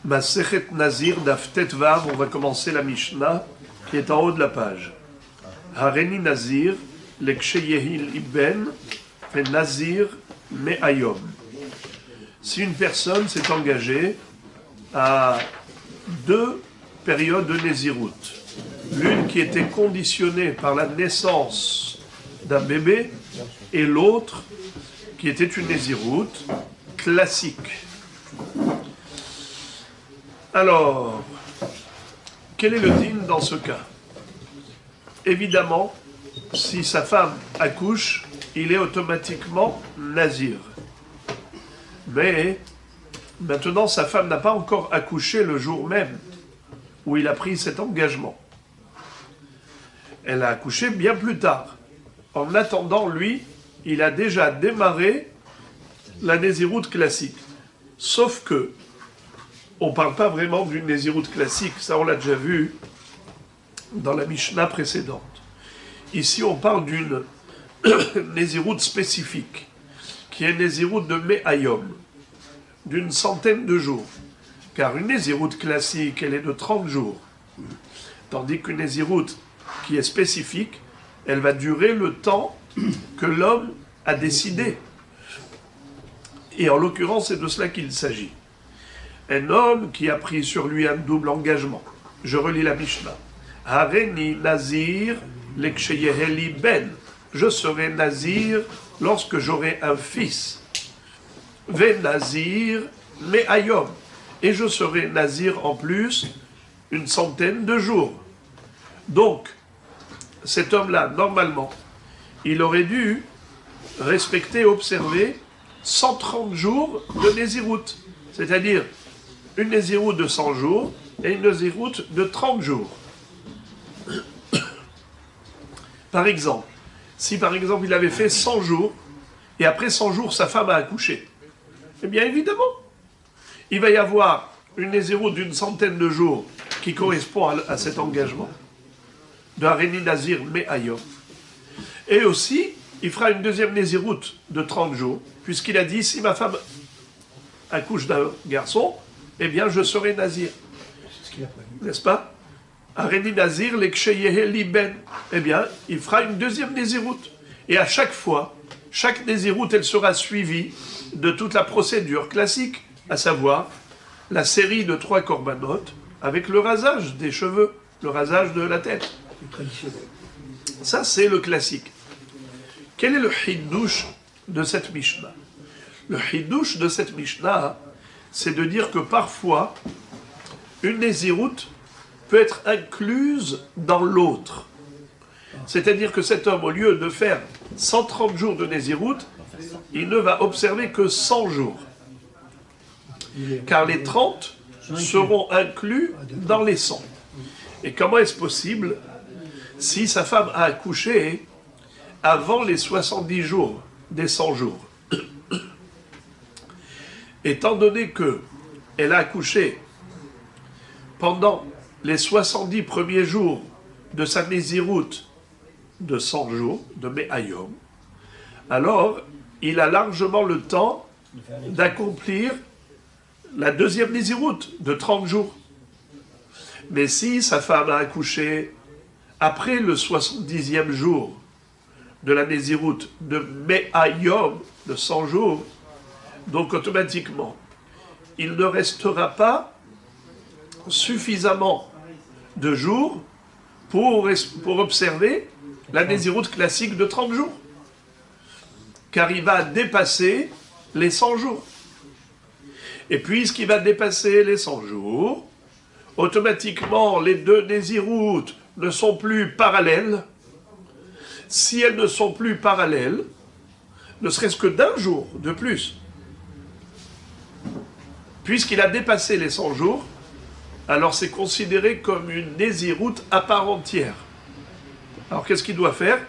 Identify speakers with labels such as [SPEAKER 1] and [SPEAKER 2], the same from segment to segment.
[SPEAKER 1] Masechet Nazir Daf Tet Vav, on va commencer la Mishnah qui est en haut de la page. Hareni Nazir, Leksheyehil Ibn, fait Nazir Me'ayom. Si une personne s'est engagée à deux périodes de Nézirut, l'une qui était conditionnée par la naissance d'un bébé et l'autre qui était une Nézirut classique. Alors, quel est le din dans ce cas? Évidemment, si sa femme accouche, il est automatiquement nazir. Mais maintenant, sa femme n'a pas encore accouché le jour même où il a pris cet engagement. Elle a accouché bien plus tard. En attendant, lui, il a déjà démarré la Nézirut classique. Sauf que, on ne parle pas vraiment d'une Nézirut classique, ça on l'a déjà vu dans la Mishnah précédente. Ici, on parle d'une Nézirut spécifique, qui est Nézirut de Me'ayom, d'une centaine de jours. Car une Nézirut classique, elle est de 30 jours. Tandis qu'une Nézirut qui est spécifique, elle va durer le temps que l'homme a décidé. Et en l'occurrence, c'est de cela qu'il s'agit. Un homme qui a pris sur lui un double engagement. Je relis la Mishnah. Hareni Nazir leksheyeheli ben. Je serai Nazir lorsque j'aurai un fils. Ve Nazir me'ayom. Et je serai Nazir en plus une centaine de jours. Donc, cet homme-là, normalement, il aurait dû respecter, observer 130 jours de Nézirut. C'est-à-dire une Nézirut de 100 jours et une Nézirut de 30 jours. Par exemple, si par exemple il avait fait 100 jours et après 100 jours sa femme a accouché, eh bien évidemment, il va y avoir une Nézirut d'une centaine de jours qui correspond à cet engagement de Hareni Nazir Me'ayom. Et aussi, il fera une deuxième Nézirut de 30 jours, puisqu'il a dit, si ma femme accouche d'un garçon, eh bien je serai Nazir. N'est-ce pas? Hareni Nazir leksheyeheli ben. Eh bien, il fera une deuxième Nézirut. Et à chaque fois, chaque Nézirut, elle sera suivie de toute la procédure classique, à savoir la série de 3 korbanot avec le rasage des cheveux, le rasage de la tête. Ça, c'est le classique. Quel est le hiddush de cette Mishnah? Le hiddush de cette Mishnah, c'est de dire que parfois, une Nézirut peut être incluse dans l'autre. C'est-à-dire que cet homme, au lieu de faire 130 jours de Nézirut, il ne va observer que 100 jours. Car les 30 seront inclus dans les 100. Et comment est-ce possible si sa femme a accouché avant les 70 jours des 100 jours? Étant donné qu'elle a accouché pendant les 70 premiers jours de sa Nézirut de 100 jours, de Me'ayom, alors il a largement le temps d'accomplir la deuxième Nézirut de 30 jours. Mais si sa femme a accouché après le 70e jour de la Nézirut de Me'ayom, de 100 jours, donc automatiquement, il ne restera pas suffisamment de jours pour observer la Nézirut classique de 30 jours. Car il va dépasser les 100 jours. Et puisqu'il va dépasser les 100 jours, automatiquement, les deux Nézirut ne sont plus parallèles. Si elles ne sont plus parallèles, ne serait-ce que d'un jour de plus, puisqu'il a dépassé les 100 jours, alors c'est considéré comme une Nézirut à part entière. Alors qu'est-ce qu'il doit faire?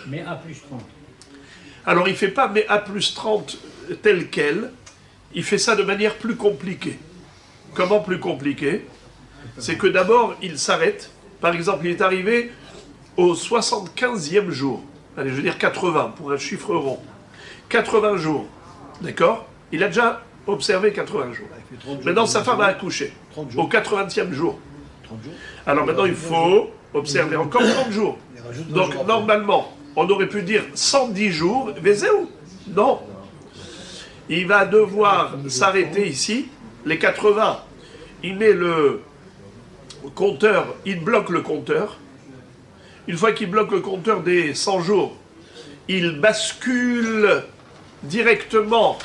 [SPEAKER 2] Mais A plus 30.
[SPEAKER 1] Alors il ne fait pas mais A plus 30 tel quel, il fait ça de manière plus compliquée. Comment plus compliquée? C'est que d'abord il s'arrête, par exemple il est arrivé au 75e jour, allez je veux dire 80 pour un chiffre rond, 80 jours, d'accord? Il a déjà observer 80 jours. Maintenant, sa femme a accouché au 80e jour. Alors maintenant, il faut observer encore 30 jours. Donc, normalement, on aurait pu dire 110 jours, Vézéou. Non. Il va devoir s'arrêter ici, les 80. Il met le compteur, il bloque le compteur. Une fois qu'il bloque le compteur des 100 jours, il bascule directement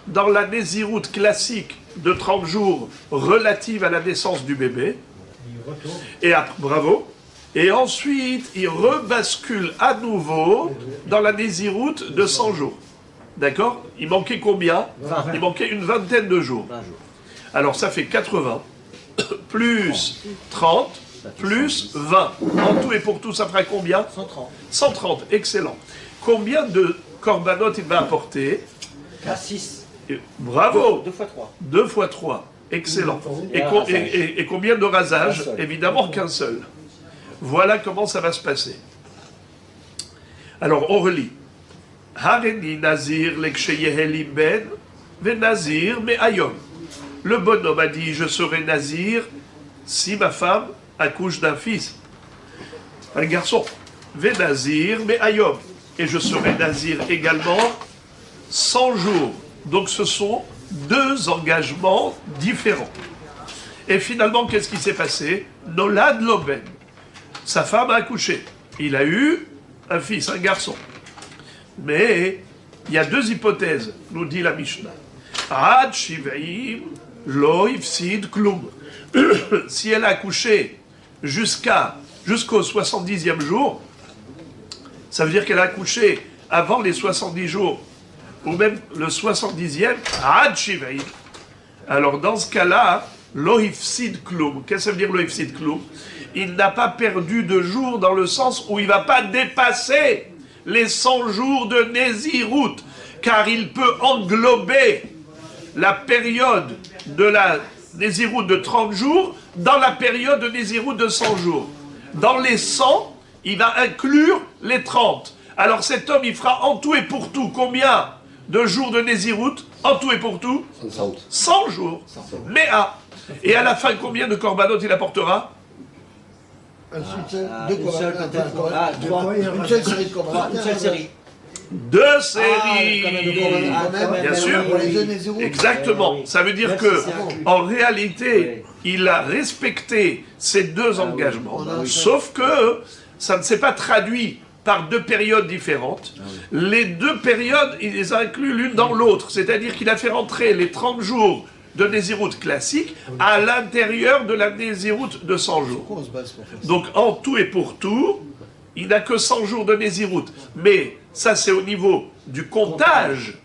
[SPEAKER 1] dans la Néziroute classique de 30 jours relative à la naissance du bébé. Et après, bravo. Et ensuite, il rebascule à nouveau dans la Néziroute de 100 jours. D'accord? Il manquait combien? Il manquait une vingtaine de jours. Alors ça fait 80, plus 30, plus 20. En tout et pour tout, ça fera combien?
[SPEAKER 3] 130.
[SPEAKER 1] 130, excellent. Combien de corbanotes il va apporter?
[SPEAKER 3] 6.
[SPEAKER 1] Bravo!
[SPEAKER 3] 2 fois 3.
[SPEAKER 1] 2 fois 3, excellent. Et combien de rasages? Évidemment qu'un seul. Voilà comment ça va se passer. Alors on relit. Hareni Nazir leksheyeheli ben ve Nazir me ayom. Le bonhomme a dit, je serai Nazir si ma femme accouche d'un fils, un garçon. Ve Nazir me ayom. Et je serai Nazir également 100 jours. Donc ce sont 2 engagements différents. Et finalement, qu'est-ce qui s'est passé? Nolad Loben. Sa femme a accouché. Il a eu un fils, un garçon. Mais il y a 2 hypothèses, nous dit la Mishnah. Ad Shivaim lo ifsid klum. Si elle a accouché jusqu'au 70e jour, ça veut dire qu'elle a accouché avant les 70 jours, ou même le 70e, Ad Shivaim. Alors dans ce cas-là, lo ifsid klum. Qu'est-ce que ça veut dire lo ifsid klum? Il n'a pas perdu de jours dans le sens où il ne va pas dépasser les 100 jours de Nézirout, car il peut englober la période de la Nézirout de 30 jours dans la période de Nézirout de 100 jours. Dans les 100, il va inclure les 30. Alors cet homme, il fera en tout et pour tout combien de jours de Nézirout? En tout et pour tout 100 jours. Mais et à la fin, combien de corbanotes il apportera?
[SPEAKER 3] Une seule série de corbanotes. Une seule série.
[SPEAKER 1] 2 séries. Bien sûr. Exactement. Ça veut dire que, en réalité, il a respecté ces 2 engagements. Sauf que ça ne s'est pas traduit par 2 périodes différentes. Les 2 périodes, il les a inclus l'une dans l'autre. C'est-à-dire qu'il a fait rentrer les 30 jours de Nézirout classique à l'intérieur de la Nézirout de 100 jours. Donc, en tout et pour tout, il n'a que 100 jours de Nézirout. Mais ça, c'est au niveau du comptage,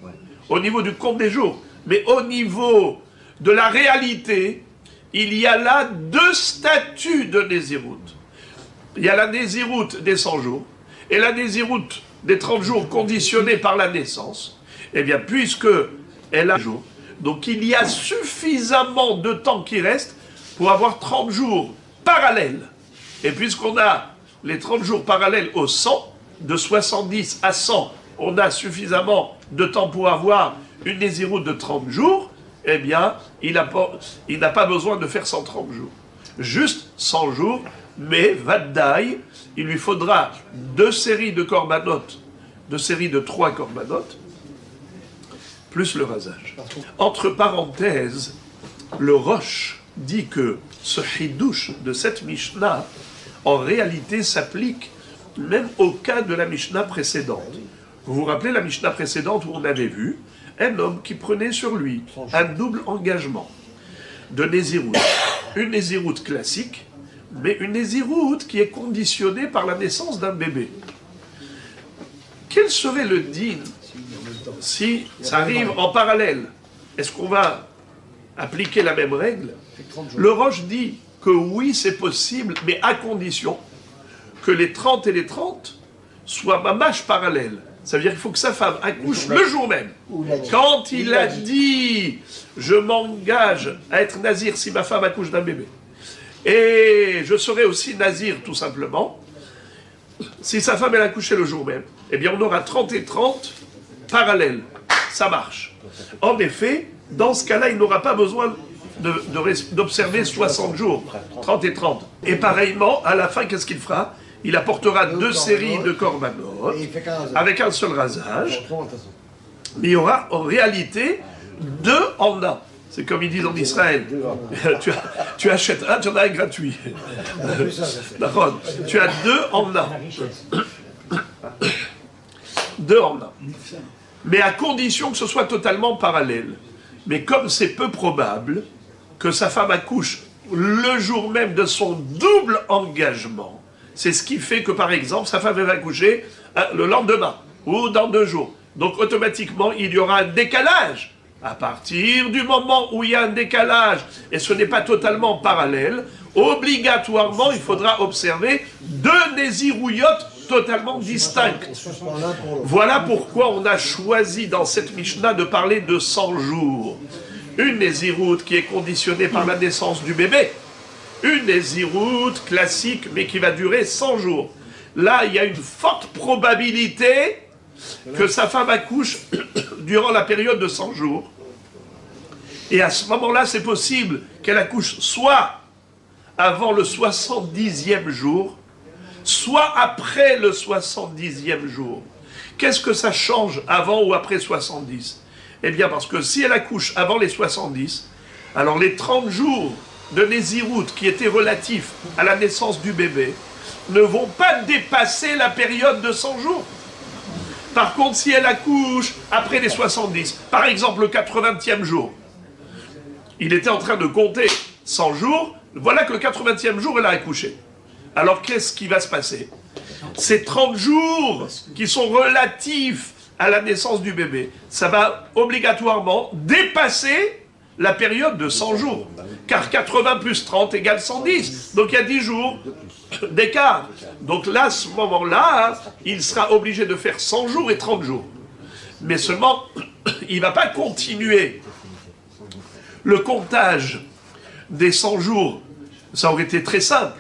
[SPEAKER 1] au niveau du compte des jours. Mais au niveau de la réalité, il y a là 2 statuts de Nézirout. Il y a la Nézirout des 100 jours et la Nézirout des 30 jours conditionnée par la naissance. Eh bien, puisque elle a jours, donc il y a suffisamment de temps qui reste pour avoir 30 jours parallèles. Et puisqu'on a les 30 jours parallèles au 100, de 70 à 100, on a suffisamment de temps pour avoir une Nézirout de 30 jours, eh bien, il n'a pas besoin de faire 130 jours. Juste 100 jours, mais Vaddaï, il lui faudra 2 séries de corbanotes, 2 séries de 3 corbanotes, plus le rasage. Entre parenthèses, le Roche dit que ce chidouche de cette Mishnah, en réalité, s'applique même au cas de la Mishnah précédente. Vous vous rappelez la Mishnah précédente où on avait vu un homme qui prenait sur lui un double engagement de Nézirout. Une Nézirout classique, mais une Nézirout qui est conditionnée par la naissance d'un bébé. Quel serait le din si ça arrive en parallèle? Est-ce qu'on va appliquer la même règle? Le Roche dit que oui, c'est possible, mais à condition que les 30 et les 30 soient mamash parallèles. Ça veut dire qu'il faut que sa femme accouche le jour même. Quand il a dit « Je m'engage à être nazir si ma femme accouche d'un bébé. Et je serai aussi nazir tout simplement. Si sa femme elle a accouché le jour même, eh bien on aura 30 et 30 parallèles. Ça marche. En effet, dans ce cas-là, il n'aura pas besoin d'observer 60 jours, 30 et 30. Et pareillement, à la fin, qu'est-ce qu'il fera? Il apportera 2 séries de korbanot avec un seul rasage. Mais il y aura en réalité 2 en 1. C'est comme ils disent en Israël. Tu achètes un, tu en as un gratuit. D'accord. Tu as 2 en 1. 2 en 1. Mais à condition que ce soit totalement parallèle. Mais comme c'est peu probable que sa femme accouche le jour même de son double engagement, c'est ce qui fait que, par exemple, sa femme va accoucher le lendemain ou dans 2 jours. Donc, automatiquement, il y aura un décalage. À partir du moment où il y a un décalage, et ce n'est pas totalement parallèle, obligatoirement, il faudra observer 2 nézirouillotes totalement distinctes. Voilà pourquoi on a choisi dans cette Mishnah de parler de 100 jours. Une néziroute qui est conditionnée par la naissance du bébé. Une néziroute classique, mais qui va durer 100 jours. Là, il y a une forte probabilité que sa femme accouche durant la période de 100 jours. Et à ce moment-là, c'est possible qu'elle accouche soit avant le 70e jour, soit après le 70e jour. Qu'est-ce que ça change avant ou après 70? Eh bien, parce que si elle accouche avant les 70, alors les 30 jours de Néziroute qui étaient relatifs à la naissance du bébé ne vont pas dépasser la période de 100 jours. Par contre, si elle accouche après les 70, par exemple le 80e jour, il était en train de compter 100 jours, voilà que le 80e jour, elle a accouché. Alors, qu'est-ce qui va se passer? Ces 30 jours qui sont relatifs à la naissance du bébé, ça va obligatoirement dépasser la période de 100 jours. Car 80 plus 30 égale 110. Donc, il y a 10 jours d'écart. Donc là, à ce moment-là, il sera obligé de faire 100 jours et 30 jours. Mais seulement, il ne va pas continuer. Le comptage des 100 jours, ça aurait été très simple.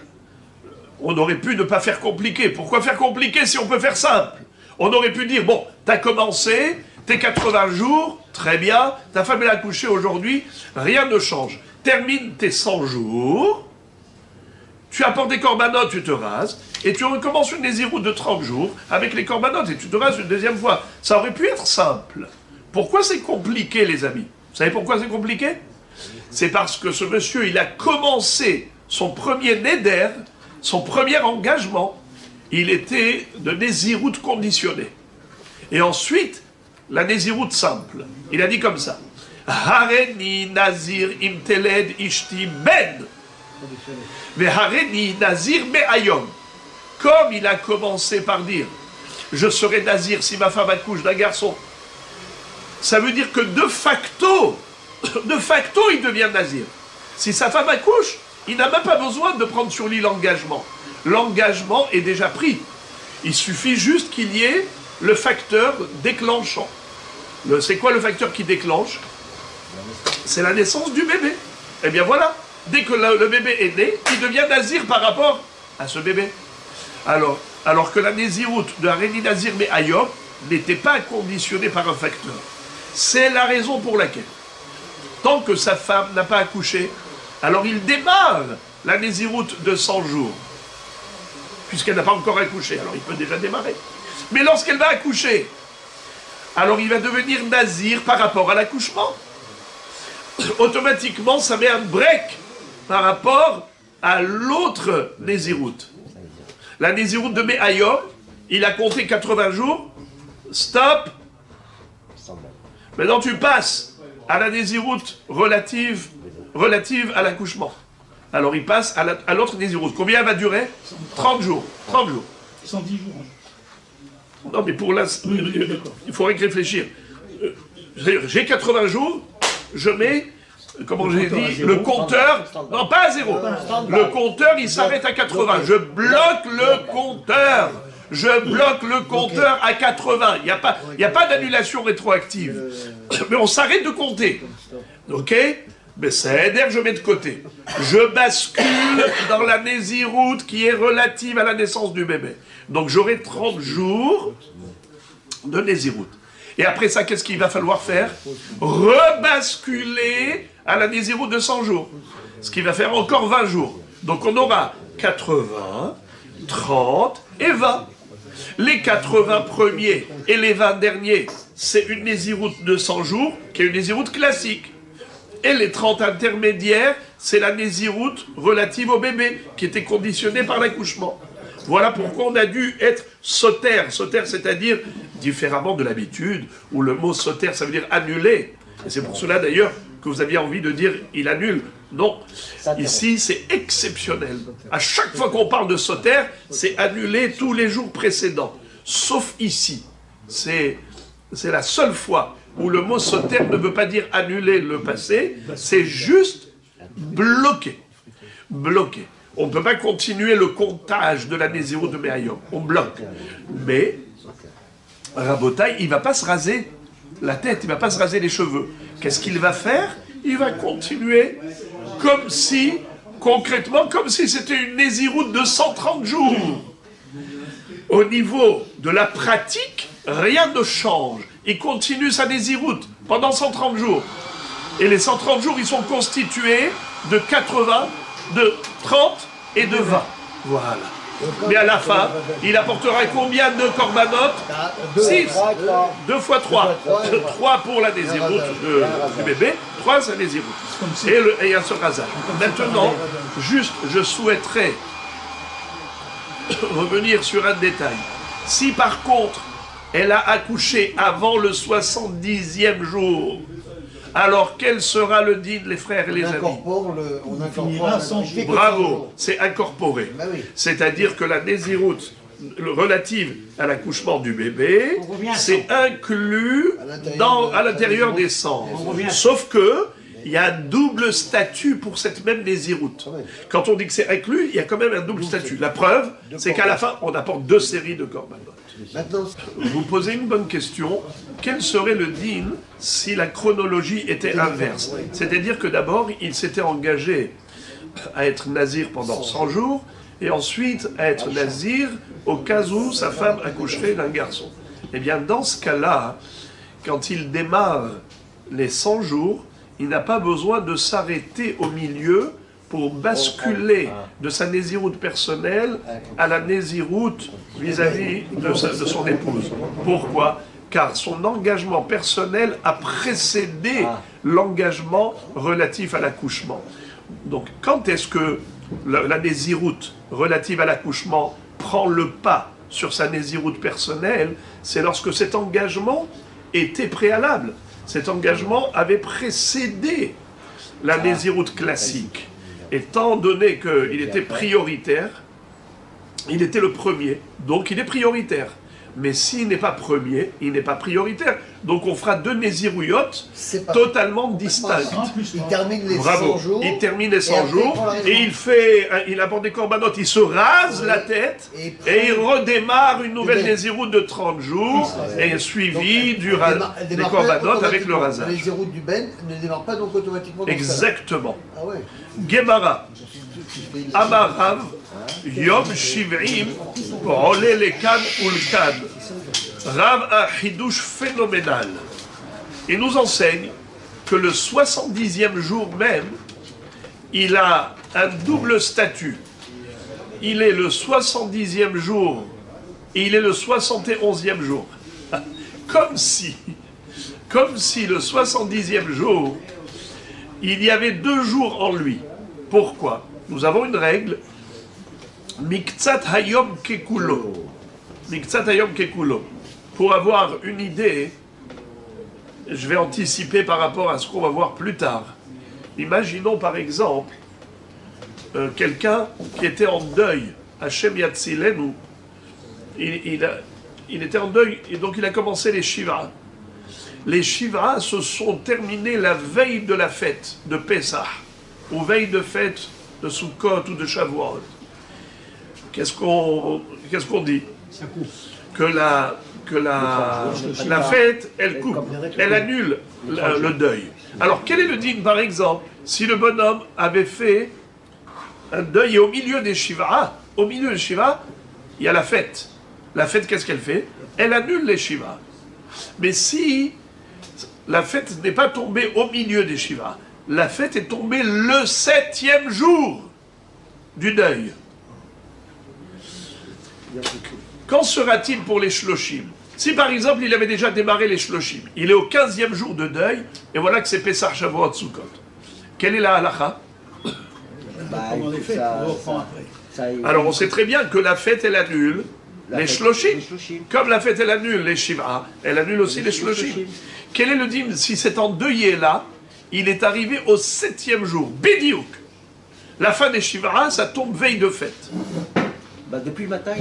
[SPEAKER 1] On aurait pu ne pas faire compliqué. Pourquoi faire compliqué si on peut faire simple? On aurait pu dire, bon, t'as commencé, tes 80 jours, très bien, ta femme est accouchée aujourd'hui, rien ne change. Termine tes 100 jours, tu apportes des corbanotes, tu te rases, et tu recommences une nésiroute de 30 jours avec les corbanotes, et tu te rases une deuxième fois. Ça aurait pu être simple. Pourquoi c'est compliqué, les amis? Vous savez pourquoi c'est compliqué? C'est parce que ce monsieur, il a commencé son premier néder, son premier engagement, il était de nésiroute conditionnée. Et ensuite, la nésiroute simple. Il a dit comme ça. Hareni nazir imteled ishti ben. Mais hareni nazir me ayom. Comme il a commencé par dire, je serai nazir si ma femme accouche d'un garçon. Ça veut dire que de facto, il devient nazir. Si sa femme accouche, il n'a même pas besoin de prendre sur lui l'engagement. L'engagement est déjà pris. Il suffit juste qu'il y ait le facteur déclenchant. C'est quoi le facteur qui déclenche? C'est la naissance du bébé. Eh bien voilà, dès que le bébé est né, il devient nazir par rapport à ce bébé. Alors que la nésiroute de Hareni Nazir mais Ayom n'était pas conditionnée par un facteur. C'est la raison pour laquelle, tant que sa femme n'a pas accouché, alors il démarre la nésiroute de 100 jours, puisqu'elle n'a pas encore accouché, alors il peut déjà démarrer. Mais lorsqu'elle va accoucher, alors il va devenir nazir par rapport à l'accouchement. Automatiquement, ça met un break par rapport à l'autre nésiroute. La nésiroute de Me'ayom, il a compté 80 jours, stop. Maintenant tu passes à la nésiroute relative à l'accouchement. Alors il passe à l'autre nésiroute. Combien elle va durer? 30 jours. 30 jours.
[SPEAKER 2] 110 jours.
[SPEAKER 1] Non mais pour l'instant, il faudrait réfléchir. J'ai 80 jours, je mets, comment j'ai dit, le compteur, non pas à 0. Le compteur il s'arrête à 80. Je bloque le compteur. Je bloque le compteur à 80. Il n'y a pas d'annulation rétroactive. Mais on s'arrête de compter. Ok? Mais c'est d'air, je mets de côté. Je bascule dans la nésiroute qui est relative à la naissance du bébé. Donc j'aurai 30 jours de nésiroute. Et après ça, qu'est-ce qu'il va falloir faire? Rebasculer à la Nézirut de 100 jours. Ce qui va faire encore 20 jours. Donc on aura 80, 30 et 20. Les 80 premiers et les 20 derniers, c'est une Nézirut de 100 jours, qui est une Nézirut classique. Et les 30 intermédiaires, c'est la Nézirut relative au bébé, qui était conditionnée par l'accouchement. Voilà pourquoi on a dû être sauter. Sauter, c'est-à-dire différemment de l'habitude, où le mot sauter, ça veut dire annuler. Et c'est pour cela d'ailleurs que vous aviez envie de dire il annule. Non, ici c'est exceptionnel. À chaque fois qu'on parle de sauter, c'est annuler tous les jours précédents. Sauf ici. C'est la seule fois où le mot sauter ne veut pas dire annuler le passé, c'est juste bloquer. Bloquer. On ne peut pas continuer le comptage de la Nézirut de Me'ayom. On bloque. Mais, Rabotai, il ne va pas se raser la tête, il ne va pas se raser les cheveux. Qu'est-ce qu'il va faire? Il va continuer comme si, concrètement, comme si c'était une Nézirut de 130 jours. Au niveau de la pratique, rien ne change. Il continue sa Nézirut pendant 130 jours. Et les 130 jours, ils sont constitués de 80, de 30 et de 20. Voilà. Mais à la fin, il apportera combien de korbanot? 6. 2 fois 3. 3 pour la Nézirut du bébé, 3 c'est la Nézirut. Et un seul rasage. Maintenant, juste, je souhaiterais revenir sur un détail. Si par contre, elle a accouché avant le 70e jour, alors quel sera le din, les frères et les amis?
[SPEAKER 3] On incorpore
[SPEAKER 1] Bravo, c'est incorporé.
[SPEAKER 3] Ben oui.
[SPEAKER 1] C'est-à-dire que la Nézirut relative à l'accouchement du bébé, c'est inclus à l'intérieur des cendres. Sauf que il y a un double statut pour cette même Nézirut. Quand on dit que c'est inclus, il y a quand même un double statut. La preuve, c'est qu'à la fin, on apporte 2 séries de korbanot. Vous posez une bonne question. Quel serait le din si la chronologie était inverse? C'est-à-dire que d'abord, il s'était engagé à être nazir pendant 100 jours, et ensuite à être nazir au cas où sa femme accoucherait d'un garçon. Eh bien, dans ce cas-là, quand il démarre les 100 jours, il n'a pas besoin de s'arrêter au milieu pour basculer de sa Nézirut personnelle à la Nézirut vis-à-vis de son épouse. Pourquoi? Car son engagement personnel a précédé l'engagement relatif à l'accouchement. Donc, quand est-ce que la Nézirut relative à l'accouchement prend le pas sur sa Nézirut personnelle? C'est lorsque cet engagement était préalable. Cet engagement avait précédé la Nézirut classique. Étant donné qu'il était prioritaire, il était le premier, donc il est prioritaire. Mais s'il n'est pas premier, il n'est pas prioritaire. Donc on fera 2 Néziruyot totalement distinctes.
[SPEAKER 3] Il termine les 100
[SPEAKER 1] Bravo.
[SPEAKER 3] jours.
[SPEAKER 1] Il termine les 100 jours et il apporte des korbanot, il se rase la tête et il redémarre une nouvelle Nézirut de 30 jours et suivi des korbanot avec le rasage.
[SPEAKER 3] Les Nézirut du Ben ne démarrent pas donc automatiquement dans
[SPEAKER 1] Exactement.
[SPEAKER 3] Ah ouais.
[SPEAKER 1] Gemara. Amarav, Yom Shiv'im, Olé le Kan ou le Kan. Rav a chidouche phénoménal. Il nous enseigne que le 70e jour même, il a un double statut. Il est le 70e jour et il est le 71e jour. Comme si le 70e jour, il y avait 2 jours en lui. Pourquoi? Nous avons une règle, Miktsat Hayom Kekulo. Miktsat Hayom Kekulo. Pour avoir une idée, je vais anticiper par rapport à ce qu'on va voir plus tard. Imaginons par exemple quelqu'un qui était en deuil, Hashem Yatzilenu. Il était en deuil et donc il a commencé les Shivas. Les Shivas se sont terminés la veille de la fête de Pessah, ou veille de fête de Sukkot ou de Shavuot. Qu'est-ce qu'on dit? Que la fête, elle coupe, elle annule le deuil. Alors, quel est le din, par exemple, si le bonhomme avait fait un deuil et au milieu des Shivas, il y a la fête. La fête, qu'est-ce qu'elle fait? Elle annule les Shivas. Mais si la fête n'est pas tombée au milieu des Shiva, la fête est tombée le 7e jour du deuil. Qu'en sera-t-il pour les Shloshim? Si par exemple il avait déjà démarré les Shloshim, il est au 15e jour de deuil, et voilà que c'est Pessah, Shavuot, Sukkot. Quelle est la halakha?
[SPEAKER 2] Comment les fêtes, on reprend après.
[SPEAKER 1] Alors on sait très bien que la fête elle annule les Shloshim. Comme la fête elle annule les Shiva, elle annule aussi les Shloshim. Quel est le dîme? Si cet endeuillé là, il est arrivé au 7e jour, Bidiouk. La fin des Shiva, ça tombe veille de fête.
[SPEAKER 4] Depuis le matin,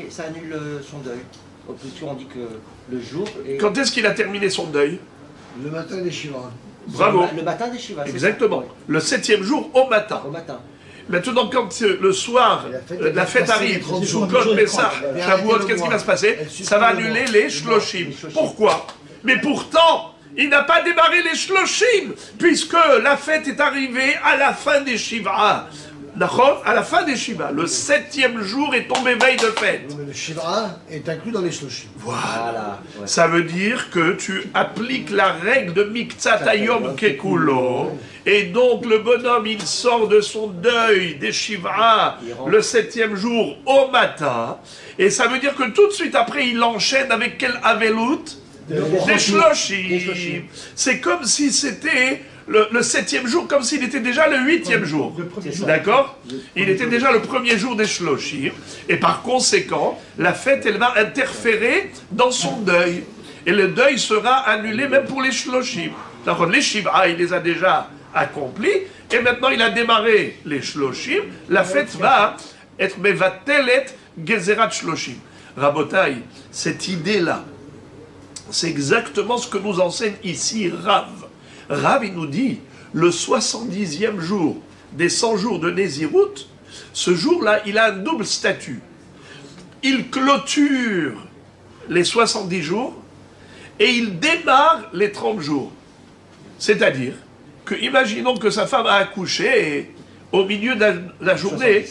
[SPEAKER 4] ça annule son deuil. Au plus sûr, on dit que le jour.
[SPEAKER 1] Quand est-ce qu'il a terminé son deuil?
[SPEAKER 3] Le matin des Shiva.
[SPEAKER 1] Bravo.
[SPEAKER 4] Le matin des Shiva.
[SPEAKER 1] Exactement. Le 7e jour au matin.
[SPEAKER 4] Au matin.
[SPEAKER 1] Maintenant, quand le soir, la fête arrive, Sukkot, Pessah, Shavuot, qu'est-ce qui va se passer? Ça va annuler les Shloshim. Pourquoi? Mais pourtant, il n'a pas démarré les Shloshim, puisque la fête est arrivée à la fin des Shiva. D'accord? À la fin des Shiva, le 7e jour est tombé veille de fête.
[SPEAKER 3] Mais le Shiva est inclus dans les Shloshim.
[SPEAKER 1] Voilà. Ouais. Ça veut dire que tu appliques la règle de Miktsat Hayom Kekulo, et donc le bonhomme il sort de son deuil des Shiva le 7e jour au matin, et ça veut dire que tout de suite après il enchaîne avec quel Avelut? Des Shloshim. C'est comme si c'était le 7e jour, comme s'il était déjà le 8e jour. D'accord? Il était déjà le premier jour des Shloshim. Et par conséquent, la fête, elle va interférer dans son deuil. Et le deuil sera annulé même pour les Shloshim. Donc les Shiva, il les a déjà accomplis. Et maintenant, il a démarré les Shloshim. La fête va être Mevatelet Gezerat Shloshim. Rabotai, cette idée-là, c'est exactement ce que nous enseigne ici Rav. Rav, il nous dit, le 70e jour des 100 jours de Nézirut, ce jour-là, il a un double statut. Il clôture les 70 jours et il démarre les 30 jours. C'est-à-dire que, imaginons que sa femme a accouché au milieu de la journée,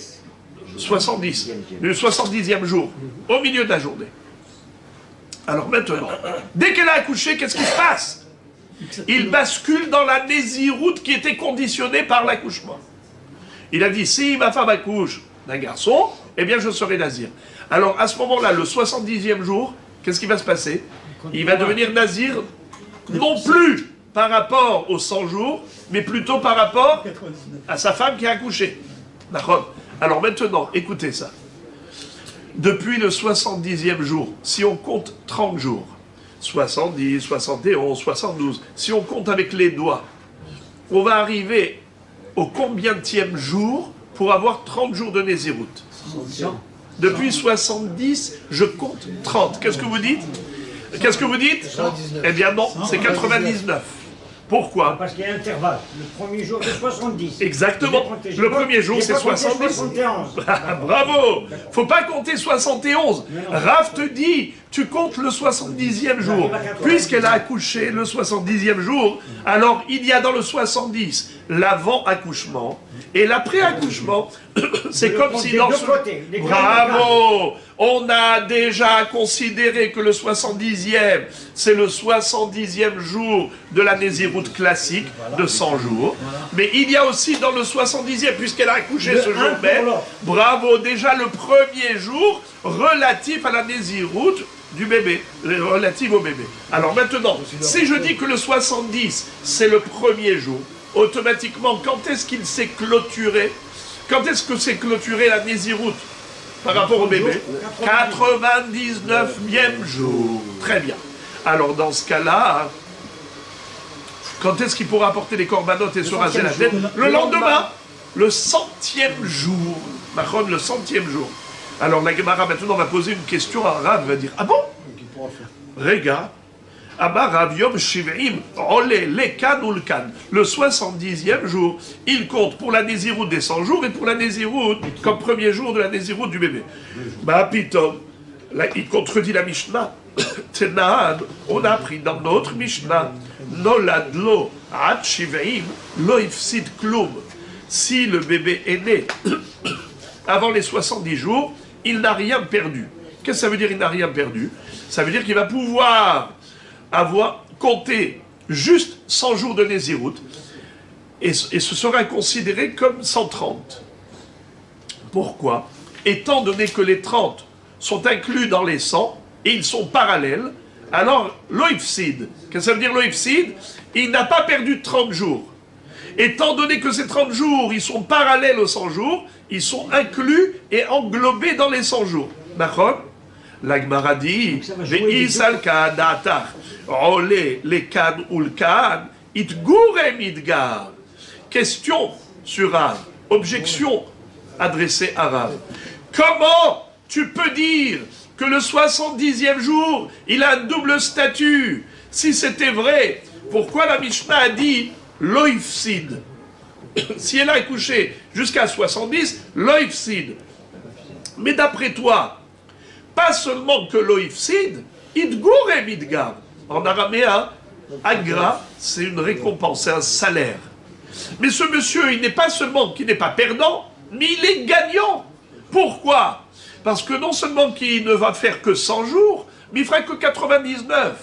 [SPEAKER 1] 70, le 70e jour, au milieu de la journée. Alors maintenant, dès qu'elle a accouché, qu'est-ce qui se passe? Il bascule dans la Nézirut qui était conditionnée par l'accouchement. Il a dit, si ma femme accouche d'un garçon, eh bien je serai nazir. Alors à ce moment-là, le 70e jour, qu'est-ce qui va se passer? Il va devenir nazir, non plus par rapport aux 100 jours, mais plutôt par rapport à sa femme qui a accouché. D'accord? Alors maintenant, écoutez ça. Depuis le 70e jour, si on compte 30 jours, 70, 71, 72, si on compte avec les doigts, on va arriver au combienième jour pour avoir 30 jours de Nézirut? Depuis 70, je compte 30. Qu'est-ce que vous dites? Qu'est-ce que vous dites? Eh bien non, c'est 99. Pourquoi?
[SPEAKER 2] Parce qu'il y a un intervalle. Le premier jour, c'est 70.
[SPEAKER 1] Exactement. Le premier jour, c'est 70.
[SPEAKER 2] 71.
[SPEAKER 1] Bravo. Faut pas compter 71. Raph te dit, tu comptes le 70e jour. Puisqu'elle a accouché le 70e jour, alors il y a dans le 70 l'avant-accouchement et l'après-accouchement. C'est comme si dans ce... Bravo. On a déjà considéré que le 70e, c'est le 70e jour de la Nézirut classique de 100 jours. Mais il y a aussi dans le 70e, puisqu'elle a accouché ce jour même, bravo, déjà le premier jour relatif à la Nézirut du bébé, relatif au bébé. Alors maintenant, si je dis que le 70, c'est le premier jour, automatiquement, quand est-ce qu'il s'est clôturé? Quand est-ce que s'est clôturé la Nézirut par rapport au bébé? 99e jour. Très bien. Alors dans ce cas-là, quand est-ce qu'il pourra apporter les corbanotes et se raser la tête? Le lendemain, le 100e jour. Mahon, le 100e jour. Alors la Gemara maintenant va poser une question à Rav, va dire, ah bon? Regarde. Amar Rav Yom Shiv'im, Olé, Lekan ou Lekan. Le 70e jour, il compte pour la Nézirut des 100 jours et pour la Nézirut comme premier jour de la Nézirut du bébé. Bah, Pitom, là, il contredit la Mishnah. Tenaan, on a appris dans notre Mishnah, Noladlo, Ad Shiv'im, Lo Ifsid Klum. Si le bébé est né avant les 70 jours, il n'a rien perdu. Qu'est-ce que ça veut dire, il n'a rien perdu? Ça veut dire qu'il va pouvoir avoir compté juste 100 jours de Nézirut, et ce sera considéré comme 130. Pourquoi? Étant donné que les 30 sont inclus dans les 100, et ils sont parallèles, alors l'oifsid, qu'est-ce que ça veut dire l'oifsid? Il n'a pas perdu 30 jours. Étant donné que ces 30 jours, ils sont parallèles aux 100 jours, ils sont inclus et englobés dans les 100 jours. D'accord? La Gemara dit, Ve'isal ka'adatar, olé le kan ou le kan, itgure midgar. Question sur Rav, objection adressée à Rav. Comment tu peux dire que le 70e jour, il a un double statut? Si c'était vrai, pourquoi la Mishnah a dit l'oifsid? Si elle a accouché jusqu'à 70, l'oifsid. Mais d'après toi, pas seulement que l'oifsid, idgur et midgar. En araméen, agra, c'est une récompense, c'est un salaire. Mais ce monsieur, il n'est pas seulement qu'il n'est pas perdant, mais il est gagnant. Pourquoi? Parce que non seulement qu'il ne va faire que 100 jours, mais il fera que 99.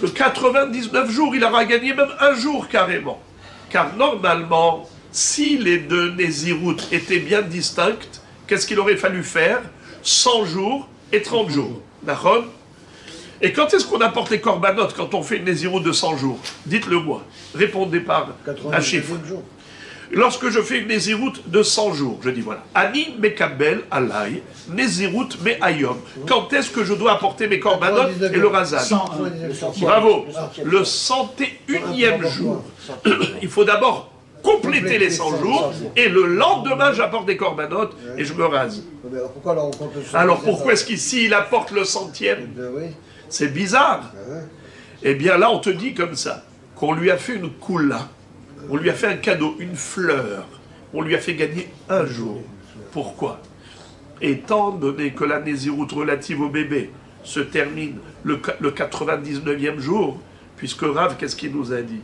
[SPEAKER 1] Le 99 jours, il aura gagné même un jour carrément. Car normalement, si les deux Nézirut étaient bien distinctes, qu'est-ce qu'il aurait fallu faire? 100 jours et 30 jours. D'accord? Et quand est-ce qu'on apporte les corbanotes quand on fait une Nézirut de 100 jours? Dites-le moi. Répondez par un chiffre. Lorsque je fais une Nézirut de 100 jours, je dis voilà. Ani mekabel alay, Nézirut me ayom. Quand est-ce que je dois apporter mes corbanotes et le rasage? Bravo. Le 101e jour. Il faut d'abord compléter les 100 jours et le lendemain j'apporte des corbanotes et je me rase. Alors pourquoi est-ce qu'ici il apporte le 100e? C'est bizarre. Eh bien là on te dit comme ça, qu'on lui a fait une koula. On lui a fait un cadeau, une fleur. On lui a fait gagner un jour. Pourquoi? Étant donné que la Nézirut relative au bébé se termine le 99e jour, puisque Rav, qu'est-ce qu'il nous a dit?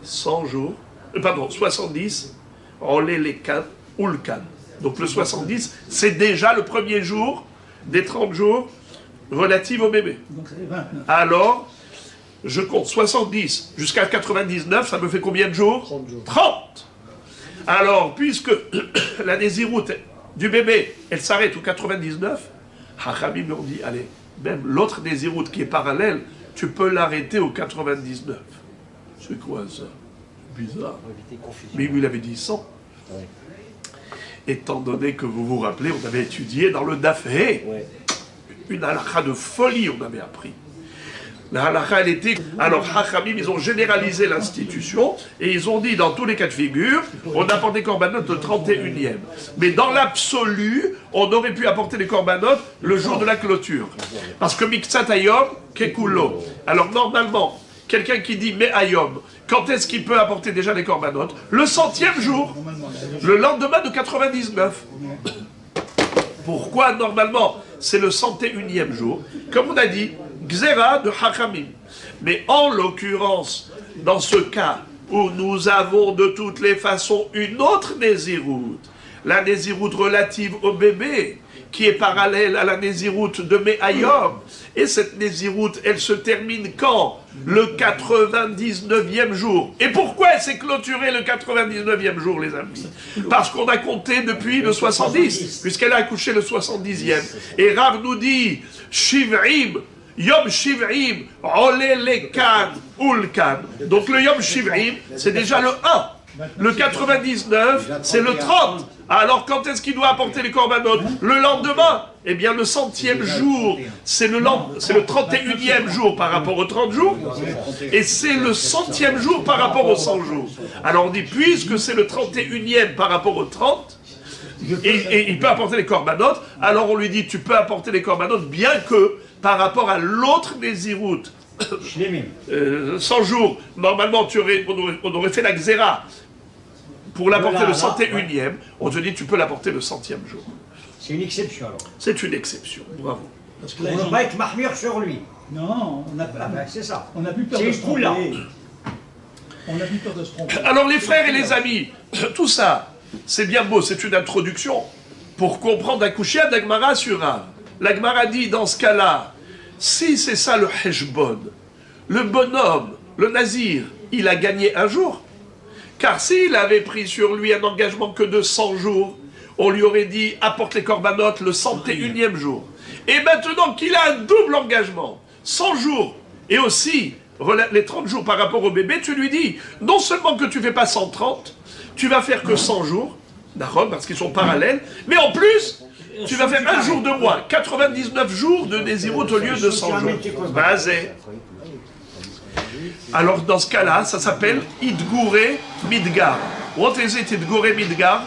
[SPEAKER 1] 100 jours, pardon, 70, relais les can ou le can. Donc le 70, c'est déjà le premier jour des 30 jours relatifs au bébé. Alors, je compte 70 jusqu'à 99, ça me fait combien de jours?
[SPEAKER 3] 30 jours.
[SPEAKER 1] 30. Alors, puisque la Nézirut du bébé, elle s'arrête au 99, Hachamim ont dit, allez, même l'autre Nézirut qui est parallèle, tu peux l'arrêter au 99. C'est quoi ça? Bizarre. Mais il lui avait dit 100. Étant donné que vous vous rappelez, on avait étudié dans le Dafé, une halakha de folie, on avait appris. La halakha, elle était... Alors, Hachamim, ils ont généralisé l'institution et ils ont dit, dans tous les cas de figure, on apporte des corbanotes le 31e. Mais dans l'absolu, on aurait pu apporter les corbanotes le jour de la clôture. Parce que Miktsat Ayom, Kekulo. Alors, normalement, quelqu'un qui dit Mais Ayom, quand est-ce qu'il peut apporter déjà les corbanotes? Le 100e jour, le lendemain de 99. Pourquoi, normalement, c'est le 101e jour? Comme on a dit, Gzera de Hachamim. Mais en l'occurrence, dans ce cas où nous avons de toutes les façons une autre Nézirut, la Nézirut relative au bébé, qui est parallèle à la Nézirut de Me'ayom. Et cette Nézirut, elle se termine quand? Le 99e jour. Et pourquoi elle s'est clôturée le 99e jour, les amis? Parce qu'on a compté depuis le 70, puisqu'elle a accouché le 70e. Et Rav nous dit, Shivrim, Yom Shivrim, Olé le Kan, Ul Kan. Donc le Yom Shivrim, c'est déjà le 1. Le 99, c'est le 30. Alors quand est-ce qu'il doit apporter les corbanotes? Le lendemain. Eh bien le 100e jour, c'est le 31e jour par rapport aux 30 jours. Et c'est le 100e jour par rapport aux 100 jours. Alors on dit, puisque c'est le 31e par rapport aux 30, et il peut apporter les corbanotes, alors on lui dit, tu peux apporter les corbanotes, bien que par rapport à l'autre Nézirut, 100 jours, normalement on aurait fait la Xéra pour l'apporter le 101e, on te dit tu peux l'apporter le 100e jour.
[SPEAKER 2] C'est une exception alors.
[SPEAKER 1] C'est une exception, bravo.
[SPEAKER 2] Parce que on ne va pas être mahmir sur lui.
[SPEAKER 5] Non, on a
[SPEAKER 2] c'est ça.
[SPEAKER 5] On a plus peur de se tromper. On a plus peur de se tromper.
[SPEAKER 1] Alors les frères et les amis, tout ça, c'est bien beau, c'est une introduction pour comprendre Akouchia d'Agmara sur Rav. L'Agmara dit dans ce cas-là, si c'est ça le heshbon, le bonhomme, le nazir, il a gagné un jour. Car s'il avait pris sur lui un engagement que de 100 jours, on lui aurait dit apporte les corbanotes le 101e jour. Et maintenant qu'il a un double engagement, 100 jours, et aussi les 30 jours par rapport au bébé, tu lui dis non seulement que tu ne fais pas 130, tu vas faire que 100 jours, d'accord, parce qu'ils sont parallèles, mais en plus, tu vas faire un jour de mois, 99 jours de Nézirut au lieu de 100 jours. Basé. Alors dans ce cas-là, ça s'appelle Idgouré Midgar. What is it, Idgouré Midgar?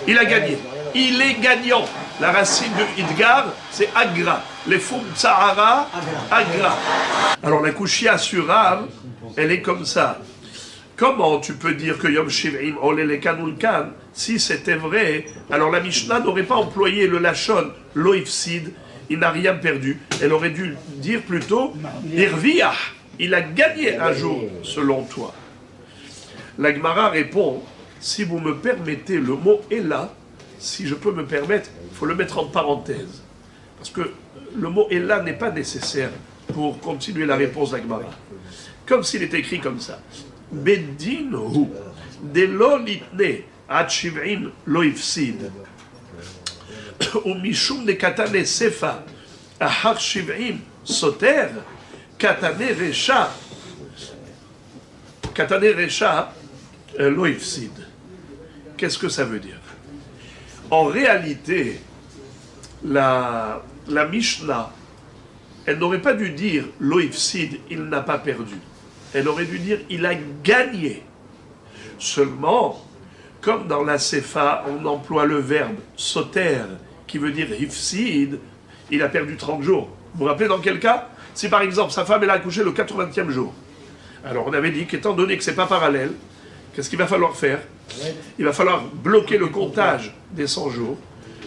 [SPEAKER 1] Il a gagné. Il est gagnant. La racine de Idgar, c'est Agra. Les Foum Tsahara, Agra. Alors la Kushia sur Rav, elle est comme ça. Comment tu peux dire que Yom Shiv'im, Olelekan Ulkan, si c'était vrai, alors la Mishnah n'aurait pas employé le Lachon, Loifsid, il n'a rien perdu. Elle aurait dû dire plutôt, Irviah, il a gagné un jour, selon toi. La Gemara répond, si vous me permettez, le mot est là, si je peux me permettre, il faut le mettre en parenthèse. Parce que le mot est là n'est pas nécessaire pour continuer la réponse d'Agmara. Comme s'il est écrit comme ça. Bedin hu, delo litne, ad shiv'in lo ifsid. Ou mishum de katane sefa, ahar shiv'in soter, katane recha lo ifsid. Qu'est-ce que ça veut dire? En réalité, la Mishnah, elle n'aurait pas dû dire lo ifsid, il n'a pas perdu. Elle aurait dû dire il a gagné. Seulement, comme dans la Sefa, on emploie le verbe soter, qui veut dire ifsid, il a perdu 30 jours. Vous vous rappelez dans quel cas? Si par exemple sa femme elle a accouché le 80e jour. Alors on avait dit qu'étant donné que ce n'est pas parallèle, qu'est-ce qu'il va falloir faire? Il va falloir bloquer le comptage des 100 jours,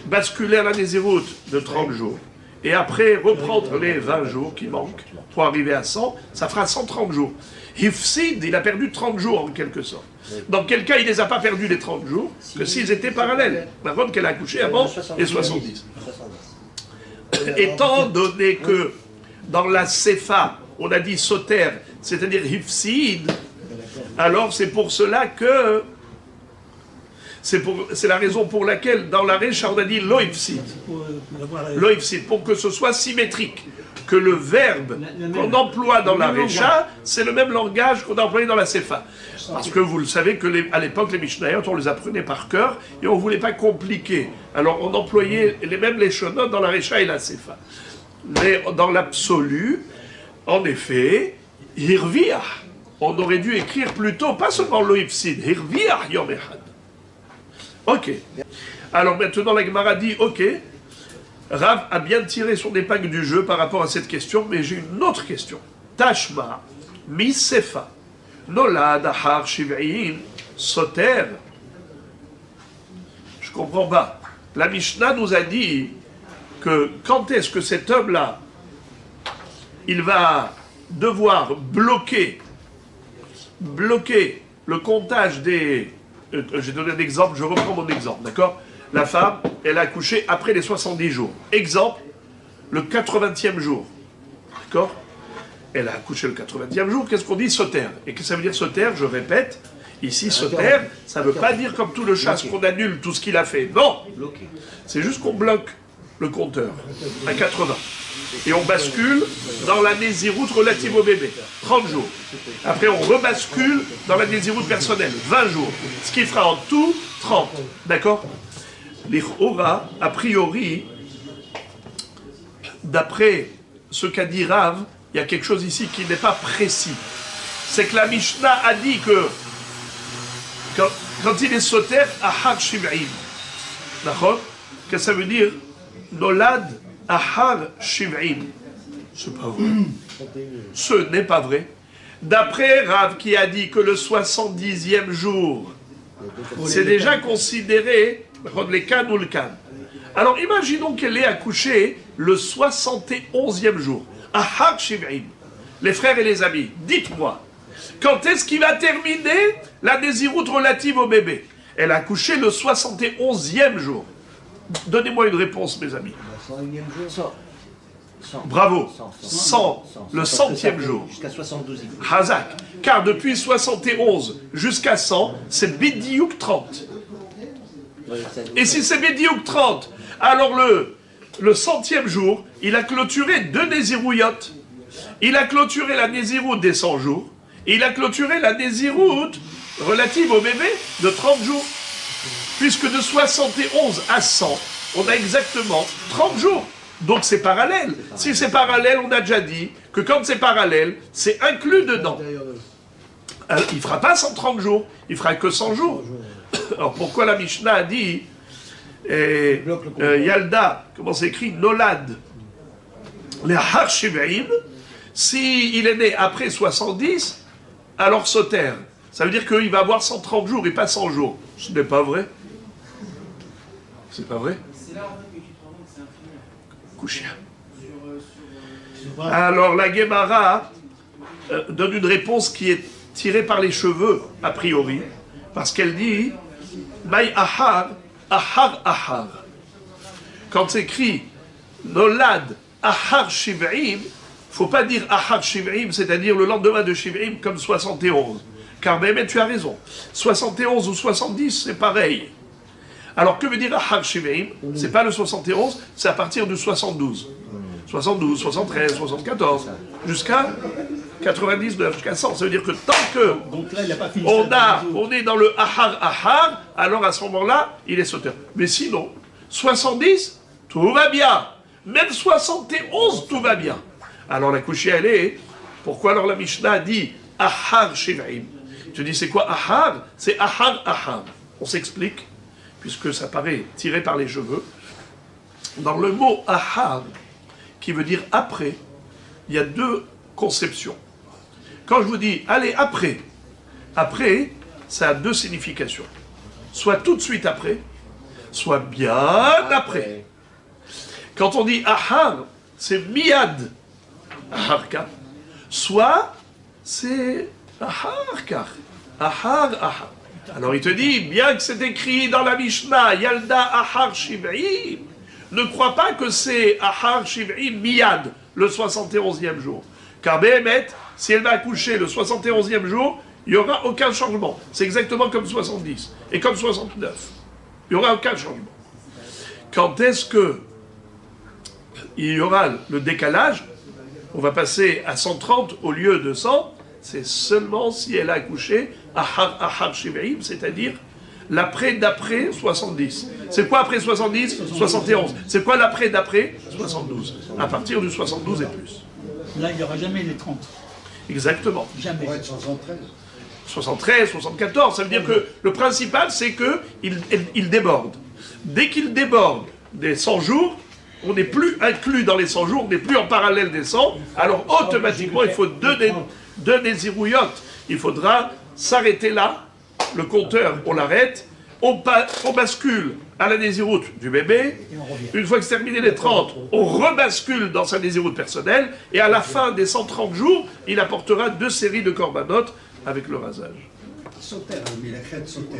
[SPEAKER 1] basculer à la Nézirut de 30 jours, et après reprendre les 20 jours qui manquent pour arriver à 100, ça fera 130 jours. Ifsid, il a perdu 30 jours en quelque sorte. Dans quel cas il ne les a pas perdus les 30 jours, que s'ils étaient parallèles. Par contre qu'elle a accouché avant les 70. Étant donné que dans la Sefa, on a dit soter, c'est-à-dire Ifsid, alors c'est pour cela que c'est la raison pour laquelle dans la Recha on a dit loifsid. Loifsid, pour que ce soit symétrique. Que le verbe qu'on emploie dans la Recha, c'est le même langage qu'on a employé dans la Sefa. Parce que vous le savez qu'à l'époque, les Mishnayot, on les apprenait par cœur et on ne voulait pas compliquer. Alors on employait les shonot dans la Recha et la Sefa. Mais dans l'absolu, en effet, Hirviah, on aurait dû écrire plutôt, pas seulement loifsid, Hirviah Yom Echad. Ok. Alors maintenant la Gemara dit, ok, Rav a bien tiré son épingle du jeu par rapport à cette question, mais j'ai une autre question. Tashma, mi sefa, nolad ahar shiv'in, soter. Je comprends pas. La Mishnah nous a dit que quand est-ce que cet homme-là, il va devoir bloquer le comptage des... J'ai donné un exemple, je reprends mon exemple, d'accord? La femme, elle a accouché après les 70 jours. Exemple, le 80e jour. D'accord? Elle a accouché le 80e jour, qu'est-ce qu'on dit? Soter. Et qu'est-ce que ça veut dire soter? Je répète, ici soter, ça ne veut pas dire comme tout le chasse qu'on annule tout ce qu'il a fait. Non! C'est juste qu'on bloque le compteur à 80. Et on bascule dans la Nézirut relative au bébé, 30 jours. Après, on rebascule dans la Nézirut personnelle, 20 jours. Ce qui fera en tout 30. D'accord? L'Ichora, a priori, d'après ce qu'a dit Rav, il y a quelque chose ici qui n'est pas précis. C'est que la Mishnah a dit que quand il est soter, ahar shiv'im. D'accord? Qu'est-ce que ça veut dire? Nolad ahar shiv'im. C'est pas vrai. Ce n'est pas vrai. D'après Rav qui a dit que le 70e jour, c'est déjà considéré les can ou le can. Alors imaginons qu'elle ait accouché le 71e jour. Ahar shiv'im. Les frères et les amis, dites-moi, quand est-ce qu'il va terminer la Nézirut relative au bébé? Elle a accouché le 71e jour. Donnez-moi une réponse, mes amis. Bravo.
[SPEAKER 4] 100.
[SPEAKER 1] 100, le centième jour.
[SPEAKER 4] Jusqu'à 72 il faut.
[SPEAKER 1] Hazak. Car depuis 71 jusqu'à 100, c'est Bidiouk 30. Et si c'est Bidiouk 30, alors le centième jour, il a clôturé 2 Nézirouyot. Il a clôturé la Néziroute des 100 jours. Et il a clôturé la Néziroute relative au bébé de 30 jours. Puisque de 71 à 100, on a exactement 30 jours. Donc c'est parallèle. Si c'est parallèle, on a déjà dit que quand c'est parallèle, c'est inclus dedans. Alors, il ne fera pas 130 jours, il fera que 100 jours. Alors pourquoi la Mishnah a dit Yalda, comment c'est écrit, Nolad, les Harshivim, s'il est né après 70, alors Soter. Ça veut dire qu'il va avoir 130 jours et pas 100 jours. Ce n'est pas vrai. C'est pas vrai.
[SPEAKER 6] C'est là en fait que tu te rends compte que c'est infini.
[SPEAKER 1] Couchia.
[SPEAKER 5] vrai.
[SPEAKER 1] Alors la Gemara donne une réponse qui est tirée par les cheveux, a priori, parce qu'elle dit Maï ahar, ahar, ahar. Quand c'est écrit Nolad, ahar, shiv'im, faut pas dire ahar, shiv'im, c'est-à-dire le lendemain de shiv'im comme 71. Car même tu as raison. 71 ou 70, c'est pareil. Alors que veut dire ahar, shiv'im? C'est pas le 71, c'est à partir du 72. 72, 73, 74, jusqu'à 99, jusqu'à 100. Ça veut dire que tant que
[SPEAKER 5] Donc là, il n'a pas fini.
[SPEAKER 1] on est dans le ahar ahar, alors à ce moment-là, il est sauteur. Mais sinon, 70, tout va bien. Même 71, tout va bien. Alors la couchée, elle est, pourquoi alors la Mishnah dit ahar shiv'im? Tu dis c'est quoi ahar? C'est ahar ahar. On s'explique, puisque ça paraît tiré par les cheveux. Dans le mot ahar, qui veut dire après, il y a deux conceptions. Quand je vous dis allez après, ça a deux significations. Soit tout de suite après, soit bien après. Quand on dit ahar, c'est miad, aharka, soit c'est aharka, ahar. Alors il te dit, bien que c'est écrit dans la Mishnah, Yalda ahar shiv'im, ne crois pas que c'est ahar shiv'im miyad, le 71e jour. Car Béhémet, si elle va accoucher le 71e jour, il n'y aura aucun changement. C'est exactement comme 70 et comme 69. Il n'y aura aucun changement. Quand est-ce que il y aura le décalage? On va passer à 130 au lieu de 100. C'est seulement si elle a accouché ahar shiv'im, c'est-à-dire l'après d'après 70. C'est quoi après 70? 71. C'est quoi l'après d'après? 72. À partir du 72 et plus.
[SPEAKER 5] Là, il n'y aura jamais les 30.
[SPEAKER 1] Exactement.
[SPEAKER 5] Jamais.
[SPEAKER 3] Pour être 73.
[SPEAKER 1] 73, 74. Ça veut dire que le principal, c'est qu'il déborde. Dès qu'il déborde des 100 jours, on n'est plus inclus dans les 100 jours, on n'est plus en parallèle des 100, alors automatiquement, il faut deux nézirouillottes. Il faudra s'arrêter là, le compteur, on l'arrête, on bascule à la nésiroute du bébé. Une fois que c'est terminé les 30, on rebascule dans sa nésiroute personnelle, et à la fin des 130 jours, il apportera 2 séries de corbanotes avec le rasage.
[SPEAKER 3] Sauter, mais la crête sauter.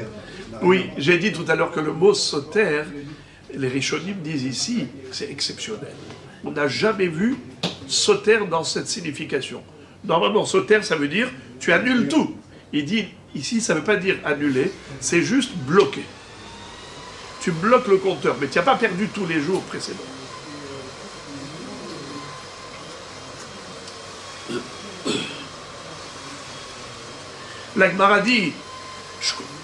[SPEAKER 1] Oui, j'ai dit tout à l'heure que le mot sauter, les Rishonim disent ici, c'est exceptionnel. On n'a jamais vu sauter dans cette signification. Normalement, sauter, ça veut dire tu annules tout. Il dit ici, ça ne veut pas dire annuler, c'est juste bloquer. Tu bloques le compteur, mais tu n'as pas perdu tous les jours précédents. La Gemara dit,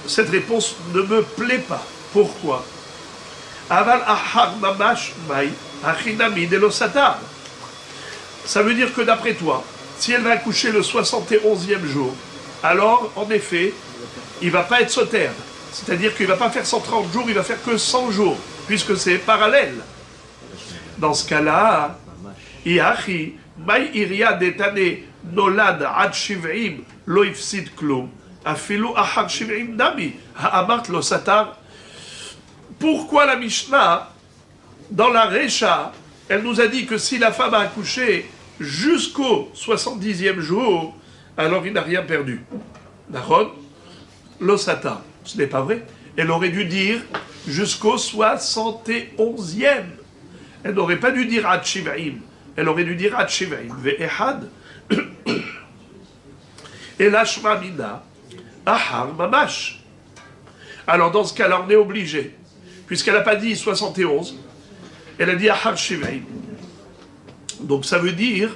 [SPEAKER 1] cette réponse ne me plaît pas. Pourquoi? Aval ahar mamash mai achinami de l'osatar. Ça veut dire que d'après toi, si elle va accoucher le 71e jour, alors, en effet, il ne va pas être sauter. C'est-à-dire qu'il ne va pas faire 130 jours, il va faire que 100 jours, puisque c'est parallèle. Dans ce cas-là, Iachi, Mai iria detane nolad ad shiv'im lo ifsid klum, afilu ahar shiv'im nami, ha'amart lo satar. Pourquoi la Mishnah, dans la Recha, elle nous a dit que si la femme a accouché jusqu'au 70e jour, alors il n'a rien perdu. D'accord? L'osata. Ce n'est pas vrai. Elle aurait dû dire jusqu'au 71e. Elle n'aurait pas dû dire ad shiv'im. Elle aurait dû dire Ad Shivaim Ve'ehad. Et la Shema Mina, Ahar Mamash. Alors dans ce cas-là, on est obligé, puisqu'elle n'a pas dit 71, elle a dit Ahar Shivaim. Donc ça veut dire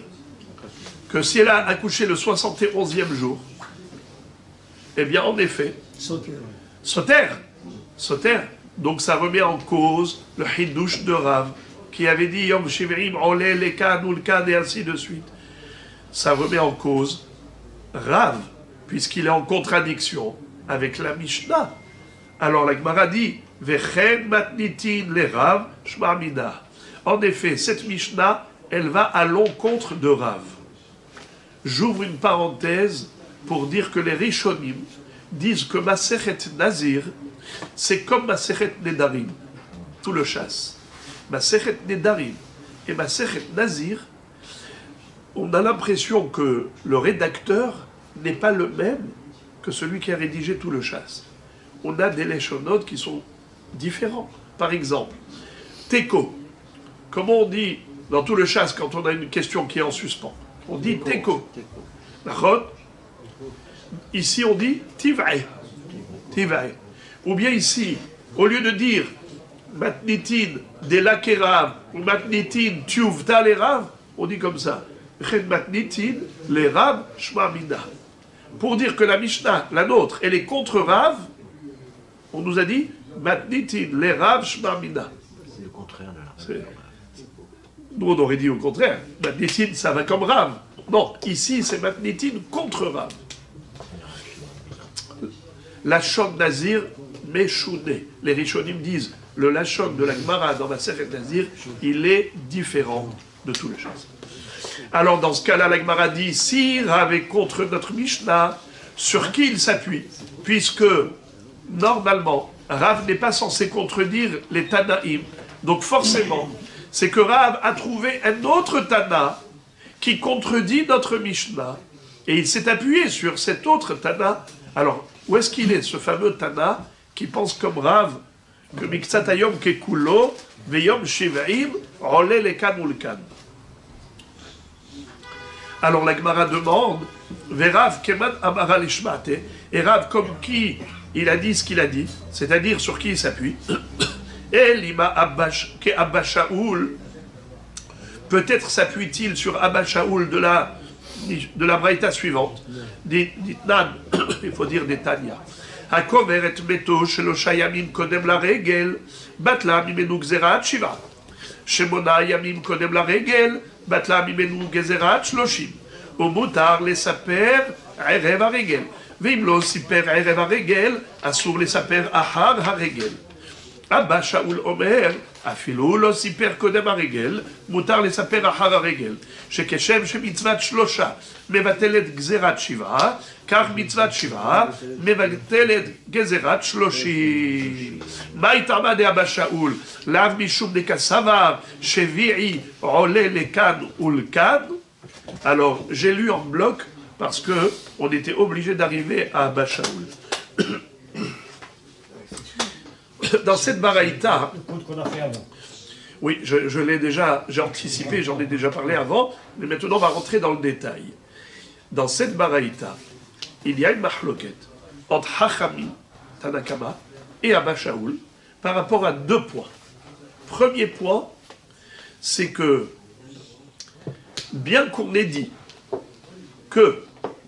[SPEAKER 1] que si elle a accouché le 71e jour, eh bien en effet, Soter. Donc ça remet en cause le Hiddush de Rav, qui avait dit Yom Shivaim, Olé, Lekan, Ulkan, et ainsi de suite. Ça remet en cause Rav, puisqu'il est en contradiction avec la Mishnah. Alors la Gemara dit Vechen matnitin le Rav shma mina. En effet, cette Mishnah, elle va à l'encontre de Rav. J'ouvre une parenthèse pour dire que les Rishonim disent que Masechet Nazir, c'est comme Masechet Nedarim, tout le chasse. Masechet Nedarim et Masechet Nazir, on a l'impression que le rédacteur n'est pas le même que celui qui a rédigé tout le chasse. On a des leshonotes qui sont différents. Par exemple, Teko. Comment on dit dans tout le chasse quand on a une question qui est en suspens? On dit Teko. Ici on dit Tiv'e. Ou bien ici, au lieu de dire Matnitin de l'Akerav ou Matnitin Tiuvta les Rav, on dit comme ça. Matnitin les Rav Shma Mina. Pour dire que la Mishnah, la nôtre, elle est contre Rav, on nous a dit Matnitin les Rav Shma Mina.
[SPEAKER 4] C'est le contraire de la.
[SPEAKER 1] Nous on aurait dit au contraire. Matnitin ça va comme Rav. Non, ici c'est Matnitin contre Rav. Lachon Nazir Meshouné. Les Rishonim disent le Lachon de la Gemara dans la Masechet Nazir, il est différent de tous les choses. Alors dans ce cas-là, la Gemara dit si Rav est contre notre Mishnah, sur qui il s'appuie? Puisque normalement, Rav n'est pas censé contredire les Tanaïm. Donc forcément, c'est que Rav a trouvé un autre Tana qui contredit notre Mishnah. Et il s'est appuyé sur cet autre Tana. Alors, où est-ce qu'il est, ce fameux Tana, qui pense comme Rav, que Miksatayom Kekulo, Veyom Shivaim, Rolé Lekan Ulkan. Alors la Gemara demande, Verav Keman Amara Lishmate, et Rav comme qui il a dit ce qu'il a dit, c'est-à-dire sur qui il s'appuie, et Lima Ke Abba Shaoul, peut-être s'appuie-t-il sur Abba Shaoul de la braïta suivante, d'Itnan, il faut dire des Tanya. Hakomer et meto shelo shayamim kodem la regel, batla mimenu gzerat shiva. Shemona yamim kodem la regel, batla mimenu gzerat shloshim. Umutar les saper erev haregel. Vim lo siper erev haregel, asur les saper ahar haregel. Abba Shaul Omer, אפילו לא סיפר קודם הרגל, מותר לספר אחר הרגל, שכשם שמצוות שלושה מבטלת גזירת שבעה, כך מצוות שבעה מבטלת גזירת שלושים. מה התאמה דאבא שאול? לאו משום דקסבר שביעי עולה לכאן ולכאן? Alors, j'ai lu en bloc parce que on était obligé d'arriver à Abba Shaul. Dans cette baraïta, oui, je l'ai déjà, j'ai anticipé, j'en ai déjà parlé avant, mais maintenant on va rentrer dans le détail. Dans cette baraïta, il y a une mahloket entre Hachamim, Tanakama, et Abba Shaul par rapport à deux points. Premier point, c'est que, bien qu'on ait dit que,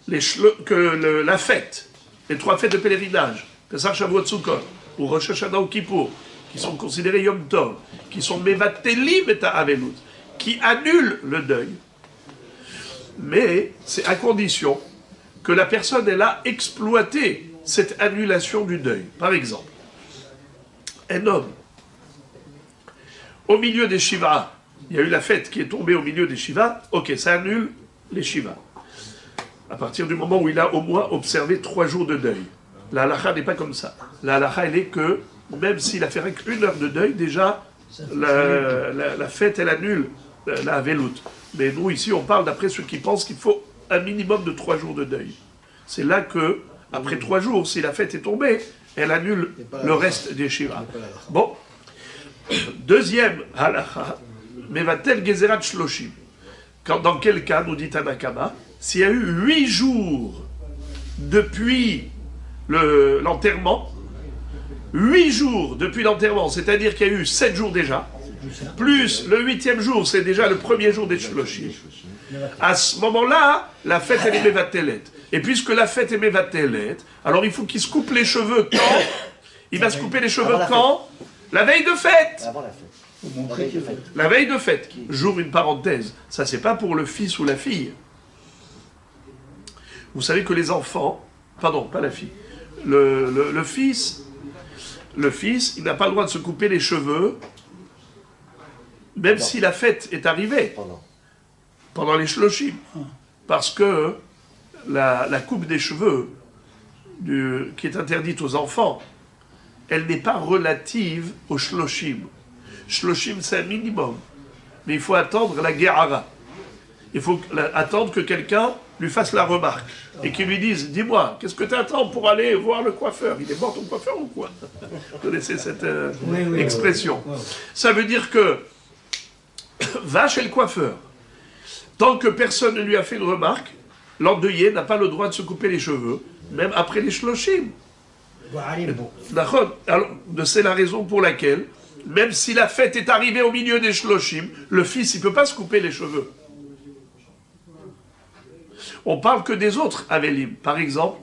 [SPEAKER 1] la fête, les trois fêtes de pèlerinage, Pesach, Shavuot, Sukkot, ou Rosh Hashanah ou Kippour, qui sont considérés Yom Tov, qui sont Mevatelim et Ta'avelut, qui annulent le deuil. Mais c'est à condition que la personne elle a exploité cette annulation du deuil. Par exemple, un homme, au milieu des Shivas, il y a eu la fête qui est tombée au milieu des Shivas, ok, ça annule les Shivas. À partir du moment où il a au moins observé 3 jours de deuil. La halakha n'est pas comme ça. La halakha, elle est que, même s'il a fait rien qu'une heure de deuil, déjà, la fête, elle annule la veloute. Mais nous, ici, on parle d'après ceux qui pensent qu'il faut un minimum de 3 jours de deuil. C'est là que, après 3 jours, si la fête est tombée, elle annule le reste des shivas. Bon. Deuxième halakha, mevatel gezerat shloshim. Dans quel cas, nous dit Tanakama, s'il y a eu 8 jours depuis l'enterrement, 8 jours depuis l'enterrement, c'est-à-dire qu'il y a eu 7 jours déjà, plus le 8e jour, c'est déjà le premier jour des Shloshim. À ce moment-là, la fête elle est Mevatelet. Et puisque la fête est Mevatelet, alors il faut qu'il se coupe les cheveux quand? Il va se couper les cheveux quand? La veille de fête.
[SPEAKER 4] Avant la fête.
[SPEAKER 1] La veille de fête. J'ouvre une parenthèse. Ça, c'est pas pour le fils ou la fille. Vous savez que les enfants, pardon, pas la fille, le fils, il n'a pas le droit de se couper les cheveux, même si la fête est arrivée, pendant les shloshim. Parce que la coupe des cheveux, qui est interdite aux enfants, elle n'est pas relative aux shloshim. Shloshim, c'est un minimum. Mais il faut attendre la Gehara. Il faut attendre que quelqu'un lui fasse la remarque. Et qu'il lui dise, dis-moi, qu'est-ce que tu attends pour aller voir le coiffeur? Il est mort ton coiffeur ou quoi? Vous connaissez cette expression. Ça veut dire que, va chez le coiffeur. Tant que personne ne lui a fait une remarque, l'endeuillé n'a pas le droit de se couper les cheveux, même après les shloshim. D'accord. Alors, c'est la raison pour laquelle, même si la fête est arrivée au milieu des shloshim, le fils, il ne peut pas se couper les cheveux. On parle que des autres Avelim. Par exemple,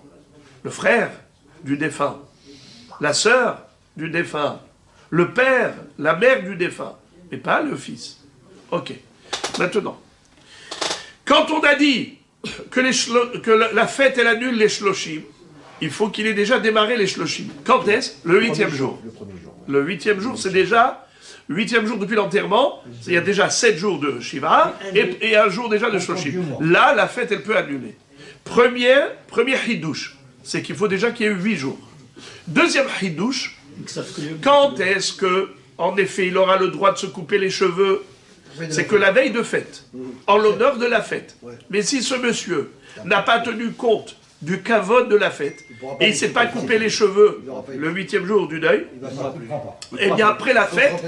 [SPEAKER 1] le frère du défunt, la sœur du défunt, le père, la mère du défunt, mais pas le fils. Ok. Maintenant, quand on a dit que la fête, elle annule les shloshim, il faut qu'il ait déjà démarré les shloshim. Quand est-ce? Le 8e jour. Le 8e jour, c'est déjà 8e jour depuis l'enterrement, il y a déjà 7 jours de Shiva et un jour déjà de shloshim. Là, la fête, elle peut annuler. Premier hidouche, c'est qu'il faut déjà qu'il y ait eu 8 jours. Deuxième hidouche, quand est-ce que, en effet, il aura le droit de se couper les cheveux? C'est que la veille de fête, en l'honneur de la fête. Mais si ce monsieur n'a pas tenu compte du kavod de la fête, et il ne s'est pas coupé les cheveux le 8e jour du deuil, et bien après la fête,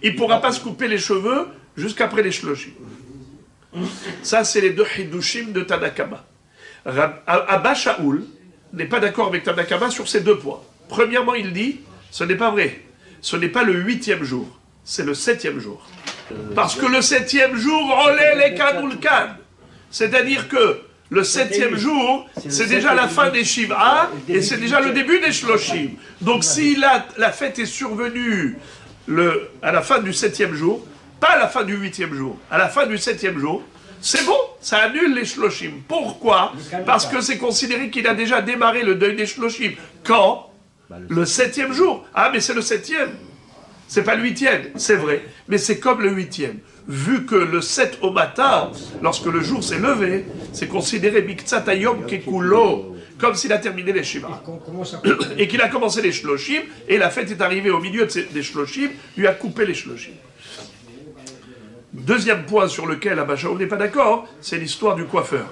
[SPEAKER 1] il ne pourra pas se couper les cheveux jusqu'après les shloshim. Ça, c'est les deux hidushim de Tanakama. Abba Shaul n'est pas d'accord avec Tanakama sur ces 2 points. Premièrement, il dit, ce n'est pas vrai. Ce n'est pas le 8e jour, c'est le 7e jour. Parce que le 7e jour, olé les kan. C'est-à-dire que le 7e jour, c'est déjà la fin des Shiva et c'est déjà le début des Shloshim. Donc si la fête est survenue à la fin du 7e jour, pas à la fin du 8e jour, à la fin du 7e jour, c'est bon, ça annule les Shloshim. Pourquoi? Parce que c'est considéré qu'il a déjà démarré le deuil des Shloshim. Quand? Le 7e jour. Ah, mais c'est le 7e. C'est pas le 8e, c'est vrai. Mais c'est comme le 8e. Vu que le 7 au matin, lorsque le jour s'est levé, c'est considéré Miktsatayom Kekulo, comme s'il a terminé les Shiva. Et qu'il a commencé les Shloshim, et la fête est arrivée au milieu des Shloshim, lui a coupé les Shloshim. Deuxième point sur lequel Abba Shaul n'est pas d'accord, c'est l'histoire du coiffeur.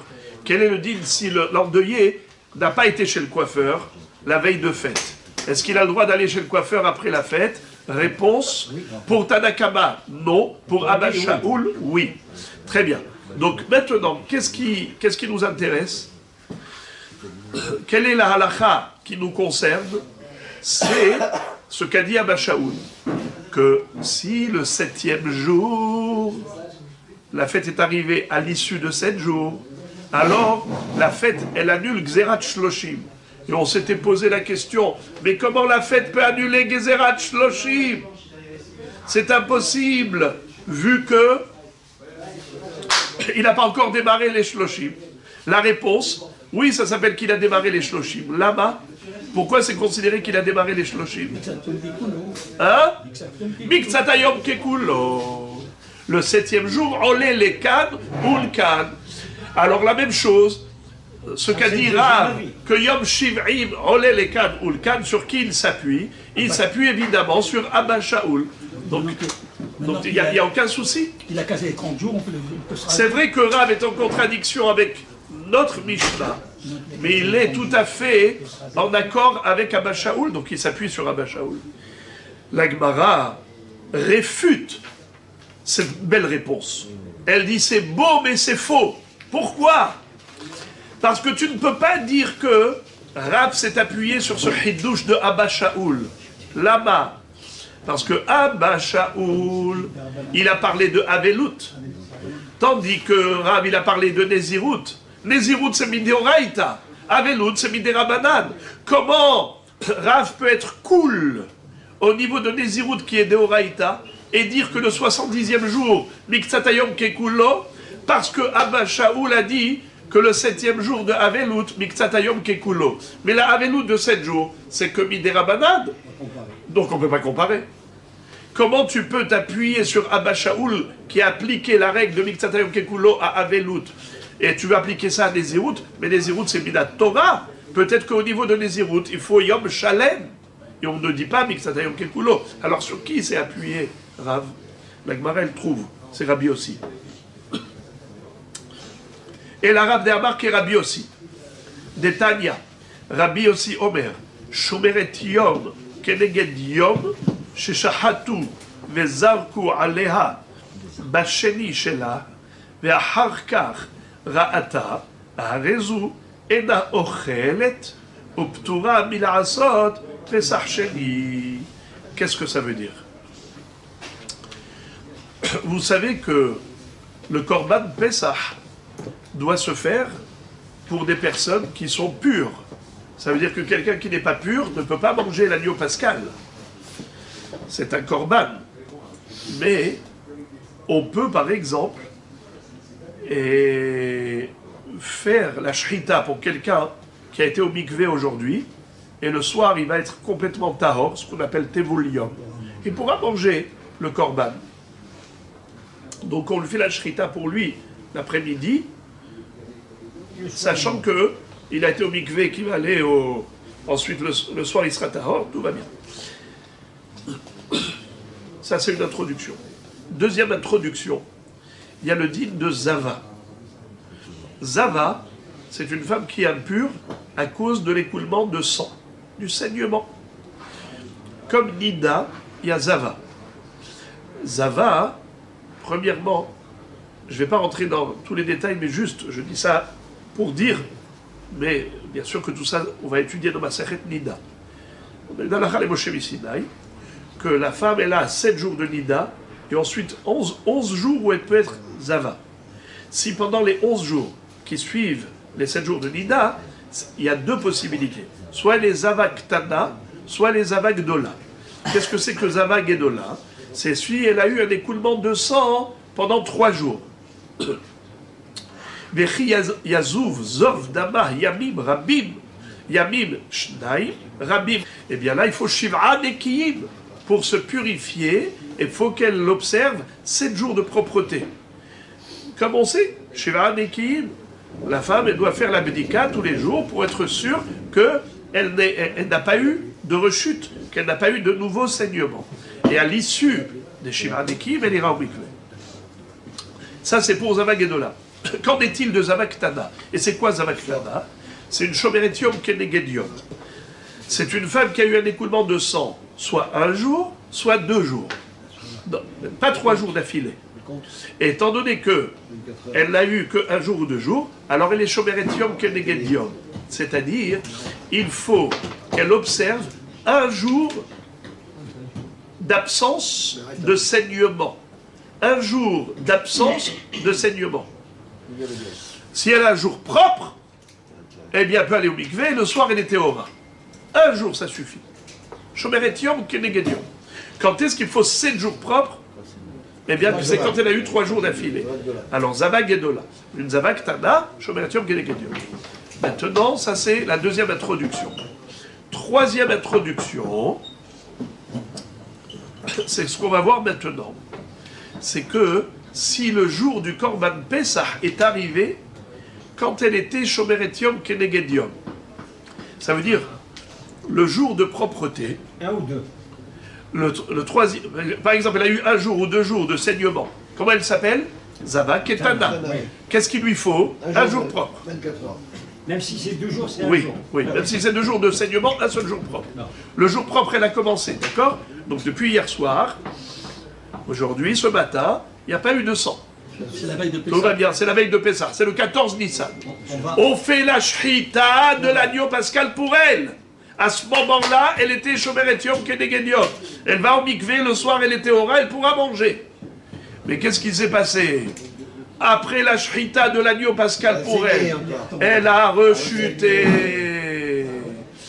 [SPEAKER 1] Quel est le deal si l'endeuillé n'a pas été chez le coiffeur la veille de fête? Est-ce qu'il a le droit d'aller chez le coiffeur après la fête? Réponse, pour Tanakama, non. Pour Abba Shaul, oui. Très bien. Donc maintenant, qu'est-ce qui nous intéresse? Quelle est la halakha qui nous concerne? C'est ce qu'a dit Abba Shaul, que si le 7e jour, la fête est arrivée à l'issue de 7 jours, alors la fête, elle annule Gzerat Shloshim. Et on s'était posé la question, mais comment la fête peut annuler Gezerat Shloshim? C'est impossible, vu que il n'a pas encore démarré les Shloshim. La réponse, oui, ça s'appelle qu'il a démarré les Shloshim. Là-bas, pourquoi c'est considéré qu'il a démarré les Shloshim? Hein? Miktsatayom Kekulo. Le 7e jour, olé les kan, ul kan. Alors la même chose, ce qu'a dit Rav, que Yom Shiv'im, olé les kan, ul kan, sur qui il s'appuie? Il s'appuie évidemment sur Abba Shaul. Donc il n'y a aucun souci.
[SPEAKER 5] Il a casé les 30 jours, on peut
[SPEAKER 1] C'est vrai que Rav est en contradiction avec notre Mishnah, mais il est tout à fait en accord avec Abba Shaul, donc il s'appuie sur Abba Shaul. La Gemara réfute cette belle réponse. Elle dit c'est beau mais c'est faux. Pourquoi? Parce que tu ne peux pas dire que Rav s'est appuyé sur ce hidouche de Abba Shaoul. Lama. Parce que Abba Shaoul, il a parlé de Avelut. Tandis que Rav, il a parlé de Nézirut. Nézirut, c'est Midéoraïta. Avelut, c'est Midérabanan. Comment Rav peut être cool au niveau de Nézirut qui est Déoraïta et dire que le 70e jour, Miktsatayom Kekulo, parce que Abba Shaoul a dit que le 7e jour de Avelut, Miktsatayom Kekulo. Mais la Avelut de 7 jours, c'est que Midérabanan. Donc on ne peut pas comparer. Comment tu peux t'appuyer sur Abba Shaoul qui a appliqué la règle de Miktsatayom Kekulo à Avelut et tu veux appliquer ça à Nézirut, mais Nézirut c'est Midat Torah. Peut-être qu'au niveau de Nézirut, il faut Yom Shalem. Et on ne dit pas Miktsatayom Kekulo. Alors sur qui s'est appuyé Rav? La Gemara elle trouve, c'est Rabbi aussi. Et la Rav d'Amar qui est Rabbi aussi. Detania, Rabbi aussi Omer, Shomeret Yom, Keneged Yom, Sheshahatu, Vezarku Aleha, Basheni Shela, Ve'acharkach, Ra'ata, Arezu, Ena Ochelet, Uptura Mil'asot, Pesach Sheni. Qu'est-ce que ça veut dire? Vous savez que le Korban Pesach doit se faire pour des personnes qui sont pures. Ça veut dire que quelqu'un qui n'est pas pur ne peut pas manger l'agneau pascal. C'est un Korban. Mais on peut par exemple faire la shrita pour quelqu'un qui a été au mikvé aujourd'hui et le soir il va être complètement tahor, ce qu'on appelle tevulium. Il pourra manger le Korban. Donc on lui fait la shrita pour lui l'après-midi, sachant que il a été au mikvé, qu'il va aller ensuite le soir il sera tahor, tout va bien. Ça c'est une introduction. Deuxième introduction, il y a le din de Zava. Zava, c'est une femme qui est impure à cause de l'écoulement de sang, du saignement. Comme Nida, il y a Zava. Zava, premièrement, je ne vais pas rentrer dans tous les détails, mais juste, je dis ça pour dire, mais bien sûr que tout ça, on va étudier dans ma Masechet Nida. Dans la Chalem Moshe Misinaï, que la femme, elle a 7 jours de Nida, et ensuite 11 jours où elle peut être Zava. Si pendant les 11 jours qui suivent les 7 jours de Nida, il y a deux possibilités. Soit les Zava Ktana, soit les Zava Gdola. Qu'est-ce que c'est que Zava Gdola? C'est si elle a eu un écoulement de sang pendant 3 jours. Vechi Yazouv, Zov, Dama, Yamim, Rabim, Yamim, Shnaim, Rabim. Eh bien là, il faut Shiv'a Nekiyim. Pour se purifier, il faut qu'elle l'observe 7 jours de propreté. Comme on sait, Shiv'a Nekiyim, la femme, elle doit faire la médica tous les jours pour être sûre qu'elle n'a pas eu de rechute, qu'elle n'a pas eu de nouveau saignement. Et à l'issue des Shiv'a Nekiyim, elle ira au mikvé. Ça, c'est pour Zava Gedola. Qu'en est-il de Zava Ktana? Et c'est quoi Zava Ktana? C'est une Shomeretium Kenegedium. C'est une femme qui a eu un écoulement de sang, soit 1 jour, soit 2 jours. Non, pas 3 jours d'affilée. Et étant donné qu'elle n'a eu que 1 jour ou 2 jours, alors elle est Shomeretium Kenegedium. C'est-à-dire, il faut qu'elle observe 1 jour d'absence de saignement. 1 jour d'absence de saignement. Si elle a un jour propre, eh bien elle peut aller au mikvé, et le soir elle est théora. 1 jour ça suffit. Shomeretium Kenegedium. Quand est-ce qu'il faut 7 jours propres? Eh bien c'est quand elle a eu 3 jours d'affilée. Alors Zava Gedola. Une Zava Ktana, Shomeretium Kenegedium. Maintenant, ça c'est la deuxième introduction. Troisième introduction, c'est ce qu'on va voir maintenant. C'est que si le jour du Korban Pesach est arrivé quand elle était Shomeretium Kenegedium, ça veut dire le jour de propreté.
[SPEAKER 5] 1 ou 2.
[SPEAKER 1] Le troisième, par exemple, elle a eu 1 jour ou 2 jours de saignement. Comment elle s'appelle? Zava Ketana. Qu'est-ce qu'il lui faut? Un jour propre.
[SPEAKER 2] 24 heures.
[SPEAKER 5] Même si c'est 2 jours, c'est 1
[SPEAKER 1] Oui,
[SPEAKER 5] jour.
[SPEAKER 1] oui. Même si c'est 2 jours de saignement, 1 seul jour propre.
[SPEAKER 5] Non.
[SPEAKER 1] Le jour propre, elle a commencé, d'accord? Donc depuis hier soir, aujourd'hui, ce matin, il n'y a pas eu de sang.
[SPEAKER 5] C'est la veille de
[SPEAKER 1] Tout va
[SPEAKER 5] Pessah.
[SPEAKER 1] bien, c'est la veille de Pessah, c'est le 14 Nissan.
[SPEAKER 5] On va...
[SPEAKER 1] On fait la shrita de l'agneau pascal pour elle. À ce moment-là, elle était Shomer Yom Keneged Yom. Elle va au mikvé, le soir elle était aura, elle pourra manger. Mais qu'est-ce qui s'est passé? Après la shrita de l'agneau pascal pour elle a rechuté.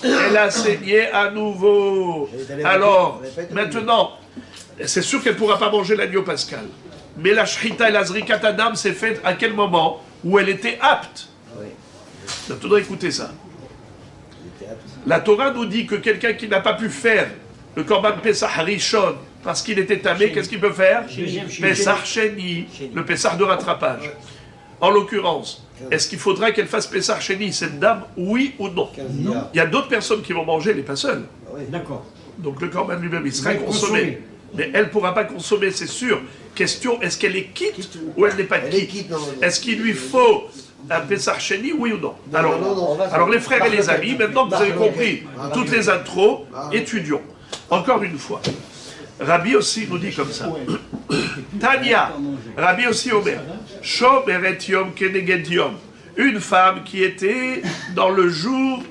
[SPEAKER 1] Elle a saigné à nouveau. Alors, maintenant, c'est sûr qu'elle ne pourra pas manger l'agneau pascal. Mais la shrita et la zrikat adam s'est faite à quel moment? Où elle était apte. Donc, tu dois écouter ça. La Torah nous dit que quelqu'un qui n'a pas pu faire le Korban Pesach Rishon parce qu'il était tamé, qu'est-ce qu'il peut faire? Pesach Sheni, le Pesach de rattrapage. En l'occurrence, est-ce qu'il faudra qu'elle fasse Pesach Sheni, cette dame, oui ou non?
[SPEAKER 5] Non.
[SPEAKER 1] Il y a d'autres personnes qui vont manger, elle n'est pas seule.
[SPEAKER 5] D'accord.
[SPEAKER 1] Donc le Korban lui-même, il sera
[SPEAKER 5] Il va
[SPEAKER 1] consommé.
[SPEAKER 5] consommer.
[SPEAKER 1] Mais elle ne pourra pas consommer, c'est sûr. Question, est-ce qu'elle est quitte ou elle n'est pas quitte? Est-ce qu'il lui faut un Pesach Sheni, oui ou non? Alors les frères et les amis, maintenant que vous avez compris toutes les intros, étudions. Encore une fois. Rabbi aussi nous dit comme ça. Tania, Rabbi aussi Omer, Shomeret Yom Keneged Yom. Une femme qui était dans le jour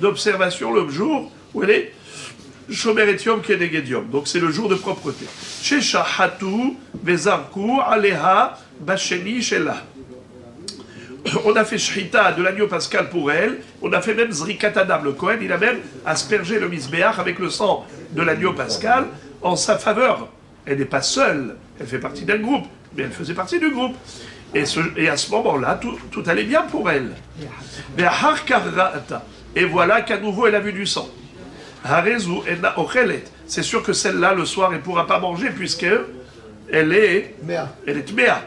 [SPEAKER 1] d'observation, le jour où elle est Shomeret Yom Keneged Yom. Donc c'est le jour de propreté. Shesha Hatu Vezarku Aleha Basheni Shela. On a fait shrita de l'agneau pascal pour elle, on a fait même zrikat adam, le Kohen, il a même aspergé le misbéach avec le sang de l'agneau pascal en sa faveur. Elle n'est pas seule, elle fait partie d'un groupe, mais elle faisait partie du groupe. Et à ce moment-là, tout allait bien pour elle. Et voilà qu'à nouveau elle a vu du sang. C'est sûr que celle-là, le soir, elle ne pourra pas manger puisque elle est tméa.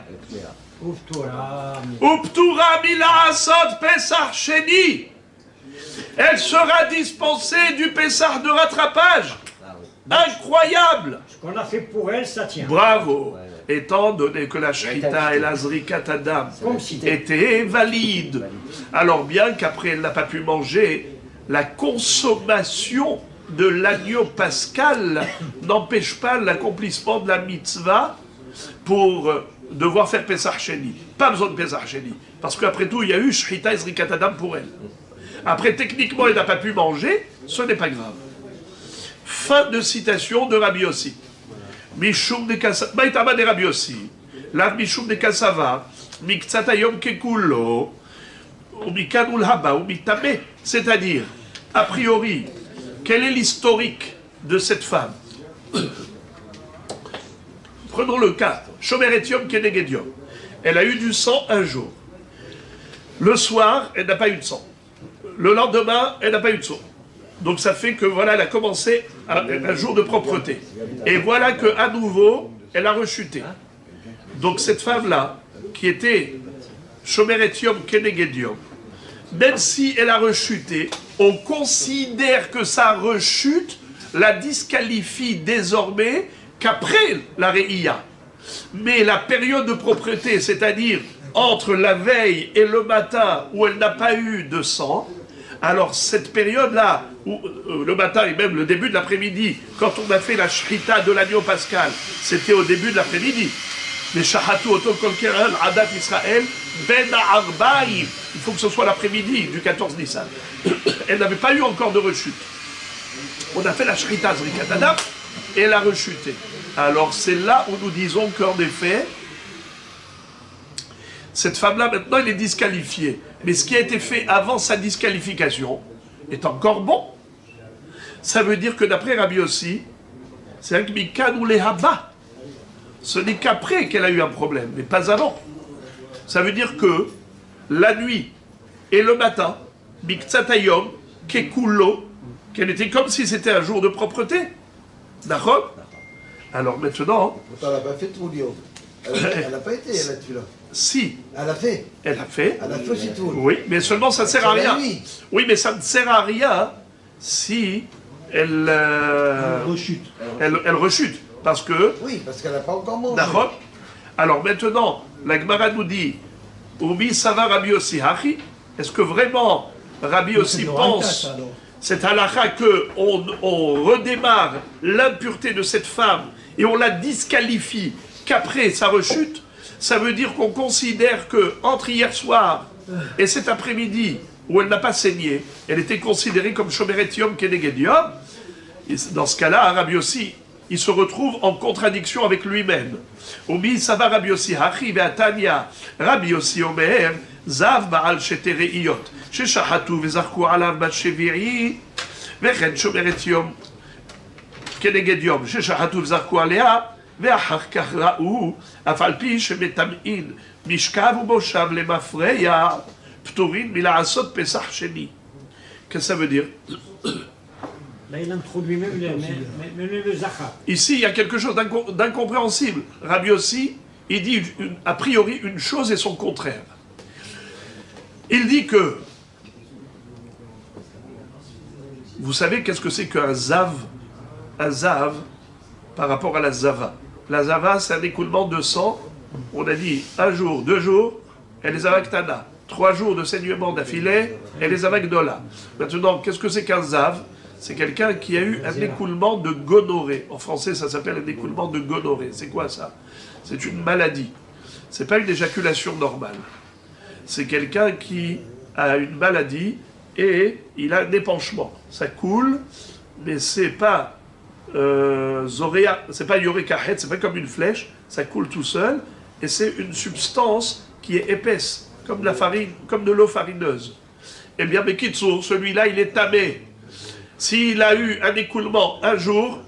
[SPEAKER 1] Uptura mila asot Pesach Sheni. Elle sera dispensée du Pesach de rattrapage. Incroyable.
[SPEAKER 7] Ce qu'on a fait pour elle, ça tient.
[SPEAKER 1] Bravo. Étant donné que la Shrita et la Zrikat Adam étaient valides, alors bien qu'après elle n'a pas pu manger, la consommation de l'agneau pascal n'empêche pas l'accomplissement de la mitzvah pour devoir faire Pesach Sheni. Pas besoin de Pesach Sheni. Parce qu'après tout, il y a eu Shrita et Zrikat Adam pour elle. Après, techniquement, elle n'a pas pu manger, ce n'est pas grave. Fin de citation de Rabbi Yossi. Mishum de Kassava, Maïtama de Rabbi Yossi. Lav Mishum de Kassava, Miktsatayom Kekulo, ou Mikanul Haba, ou Mitame. C'est-à-dire, a priori, quel est l'historique de cette femme? Prenons le cas, Shomer Yom Keneged Yom. Elle a eu du sang un jour. Le soir, elle n'a pas eu de sang. Le lendemain, elle n'a pas eu de sang. Donc ça fait que voilà, elle a commencé un jour de propreté. Et voilà qu'à nouveau, elle a rechuté. Donc cette femme-là, qui était Shomer Yom Keneged Yom, même si elle a rechuté, on considère que sa rechute la disqualifie désormais qu'après la Réia. Mais la période de propreté, c'est-à-dire entre la veille et le matin où elle n'a pas eu de sang, alors cette période-là, où le matin et même le début de l'après-midi, quand on a fait la shrita de l'agneau pascal, c'était au début de l'après-midi. Mais shahatu oto kol keren adat Israël ben arba'im. Il faut que ce soit l'après-midi du 14 Nissan. Elle n'avait pas eu encore de rechute. On a fait la shrita zrikat adam et elle a rechuté. Alors c'est là où nous disons qu'en effet, cette femme-là, maintenant, elle est disqualifiée. Mais ce qui a été fait avant sa disqualification est encore bon. Ça veut dire que d'après Rabbi Yossi, c'est un Mikan ou les Haba. Ce n'est qu'après qu'elle a eu un problème, mais pas avant. Ça veut dire que la nuit et le matin, Miktsatayom, Kekulo, qu'elle était comme si c'était un jour de propreté. D'accord? Alors maintenant...
[SPEAKER 2] Elle n'a pas fait tout, Lyon. Elle n'a pas été, elle a tué là.
[SPEAKER 1] Si.
[SPEAKER 2] Elle a fait.
[SPEAKER 1] Elle a fait.
[SPEAKER 2] Elle a fait aussi tout.
[SPEAKER 1] Oui, mais seulement ça ne sert à rien.
[SPEAKER 2] nuit.
[SPEAKER 1] Oui, mais ça ne sert à rien si elle...
[SPEAKER 5] Rechute.
[SPEAKER 1] Elle rechute. Parce que...
[SPEAKER 2] Oui, parce qu'elle n'a pas encore mangé.
[SPEAKER 1] D'accord. Alors maintenant, la Gemara nous dit, Ubi Sava Rabbi Yossi Hachi, est-ce que vraiment Rabbi Yossi pense cette halakha qu'on redémarre l'impureté de cette femme et on la disqualifie qu'après sa rechute, ça veut dire qu'on considère que entre hier soir et cet après-midi, où elle n'a pas saigné, elle était considérée comme Shomeret Yom Keneged Yom. Dans ce cas-là, Rabbi Yossi, il se retrouve en contradiction avec lui-même. Omi Sava Rabbi Yossi Hachi Ve'atania Rabbi Yossi Omer Zav Baal Shetere Iyot Sheshahatu Vezarku Alav Bat Shevi'i Vechen Shomeret Yom Keneged Yom Sheshahatu Vezarku Alea ואחר כך ראו, אף על פי שמטמאין משכב ומושב למפרע, פטורין מלעשות פסח שני. Qu'est-ce que ça veut dire?
[SPEAKER 7] Là, il introduit même le Zachar.
[SPEAKER 1] Ici, il y a quelque chose d'incompréhensible. Rabbi Yossi, il dit a priori une chose et son contraire. Il dit que, vous savez qu'est-ce que c'est qu'un zav? Un zav, par rapport à la zava. La zava, c'est un écoulement de sang. On a dit 1 jour, 2 jours, elle les avaktana. 3 jours de saignement d'affilée, elle les avakdola. Maintenant, qu'est-ce que c'est qu'un zav? C'est quelqu'un qui a eu un écoulement de gonorrhée. En français, ça s'appelle un écoulement de gonorrhée. C'est quoi ça? C'est une maladie. C'est pas une éjaculation normale. C'est quelqu'un qui a une maladie et il a un épanchement. Ça coule, mais c'est pas c'est pas yorekahet, c'est pas comme une flèche, ça coule tout seul, et c'est une substance qui est épaisse, comme de la farine, comme de l'eau farineuse. Eh bien, Bekitsour, celui-là, il est tamé. S'il a eu un écoulement un jour,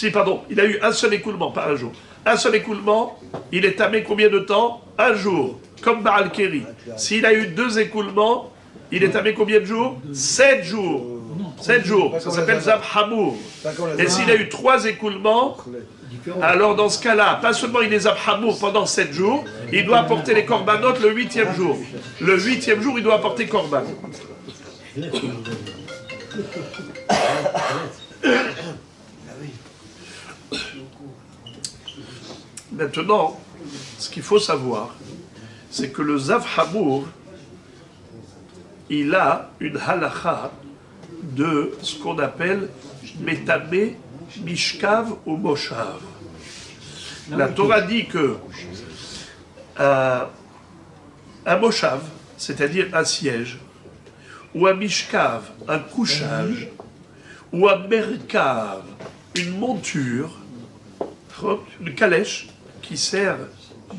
[SPEAKER 1] il a eu un seul écoulement, pas un jour. Un seul écoulement, il est tamé combien de temps? 1 jour, comme Baal Keri. S'il a eu 2 écoulements, il est tamé combien de jours? 7 jours. 7 jours, ça s'appelle Zav Hamour. Et s'il a eu 3 écoulements, alors dans ce cas-là, pas seulement il est Zav Hamour pendant 7 jours, il doit apporter les korbanot le 8e jour. Le 8e jour, il doit apporter korban. Maintenant, ce qu'il faut savoir, c'est que le Zav Hamour, il a une halacha de ce qu'on appelle Metamé, Mishkav ou Moshav. La Torah dit que un Moshav, c'est-à-dire un siège, ou un Mishkav, un couchage, ou un Merkav, une monture, une calèche qui sert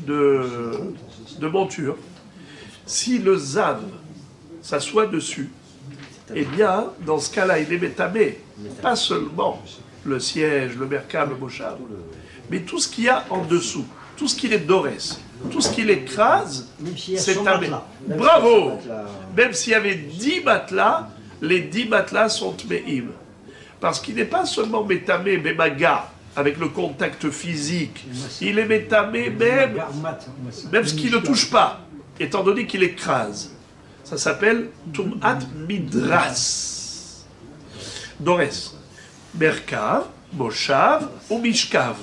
[SPEAKER 1] de monture, si le Zav s'assoit dessus, eh bien, dans ce cas-là, il est métamé, pas seulement le siège, le merkab, le moshav, mais tout ce qu'il y a en dessous, tout ce qui est dorès, tout ce qui l'écrase, c'est tamé. Bravo! Même s'il y avait 10 matelas, les 10 matelas sont tmeim. Parce qu'il n'est pas seulement métamé, bémaga, avec le contact physique, il est métamé même ce qui ne touche pas, étant donné qu'il écrase. Ça s'appelle Tum'at Midras. Dorès. Merkav, Moshav ou Mishkav.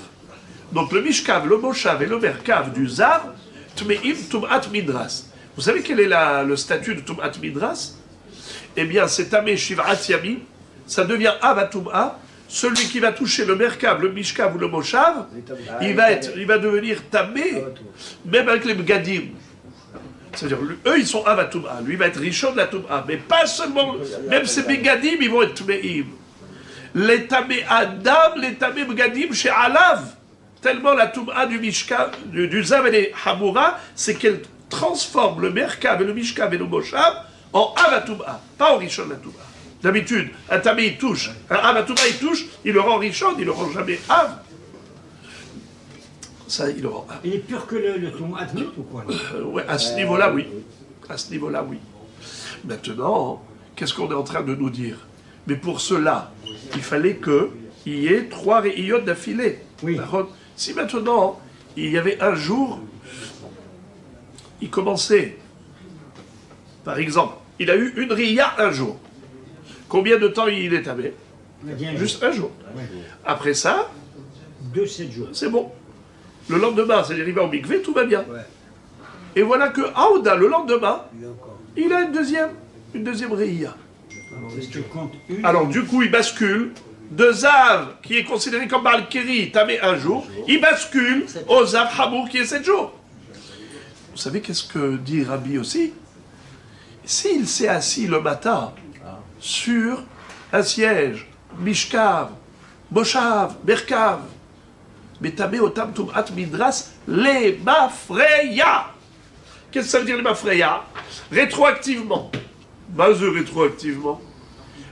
[SPEAKER 1] Donc le Mishkav, le Moshav et le Merkav du Zav, Tme'im Tum'at Midras. Vous savez quel est le statut de Tum'at Midras? Eh bien, c'est Tamé Shiv'at Yamim, ça devient Avatum'a. Celui qui va toucher le Merkav, le Mishkav ou le Moshav, il va devenir Tamé, même avec les Bgadim. C'est-à-dire, eux, ils sont Avatum'a. Lui, il va être Rishon de la Tum'a. Mais pas seulement, même ces Begadim, ils vont être Tme'im. Les Tamé Adam, les Tamé Begadim chez Alav. Tellement la Tum'a du Mishkav, du Zav et des Hamoura, c'est qu'elle transforme le Merkav et le Mishkav et le Moshav en Avatum'a, pas en Rishon de la Tum'a. D'habitude, un Tamé, il touche. Un Avatum'a, il touche, il le rend Rishon, il le rend jamais Av. Ça, il le rend Av.
[SPEAKER 7] Il est pur que le Tum'at ou quoi?
[SPEAKER 1] Ouais, à ce niveau-là, oui. À ce niveau-là, oui. Maintenant, qu'est-ce qu'on est en train de nous dire? Mais pour cela, il fallait qu'il y ait 3 réillons d'affilée.
[SPEAKER 7] Oui.
[SPEAKER 1] Si maintenant, il y avait un jour, il commençait, par exemple, il a eu une rilla un jour. Combien de temps il est tamé? Juste un jour.
[SPEAKER 7] Ouais.
[SPEAKER 1] Après ça,
[SPEAKER 7] 2-7 jours.
[SPEAKER 1] c'est bon. Le lendemain, c'est-à-dire il va au mikvé, tout va bien. Et voilà que Aouda, le lendemain, il a une deuxième rilla.
[SPEAKER 7] Alors du coup, il bascule
[SPEAKER 1] de Zav, qui est considéré comme Balkiri, tamé un jour, il bascule au Zav Hamour, qui est 7 jours. Vous savez qu'est-ce que dit Rabbi aussi? S'il s'est assis le matin sur un siège, Mishkav, Moshav, Merkav, Metamé Otam Tumat Midras, les Mafreya. Qu'est-ce que ça veut dire les Mafreya? Rétroactivement. Base rétroactivement.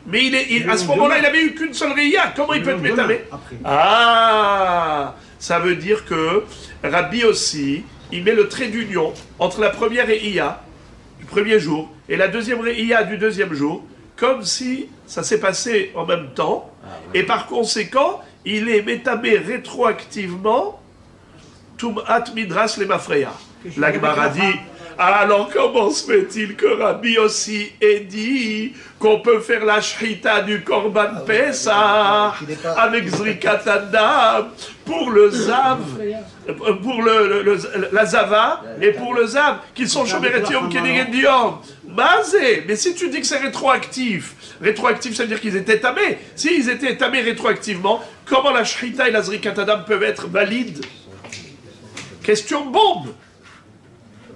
[SPEAKER 1] Mais à ce moment-là, il n'avait eu qu'une seule Reya. Comment il peut être Metamé? Ah, ça veut dire que Rabbi aussi, il met le trait d'union entre la première Reya du premier jour et la deuxième Reya du deuxième jour, comme si ça s'est passé en même temps, et par conséquent, il est métamé rétroactivement Tum'at Midras les Mafreya. La Gemara dit, alors comment se fait-il que Rabbi aussi ait dit qu'on peut faire la shrita du Korban Pesach avec Zrikat Adam pour le Zav, pour la Zava et pour le Zav, qui sont Shomeret Yom Keneged Yom. Mazé, mais si tu dis que c'est rétroactif, ça veut dire qu'ils étaient tamés. S'ils étaient tamés rétroactivement, comment la Shrita et la Zrikat Adam peuvent être valides? Question bombe,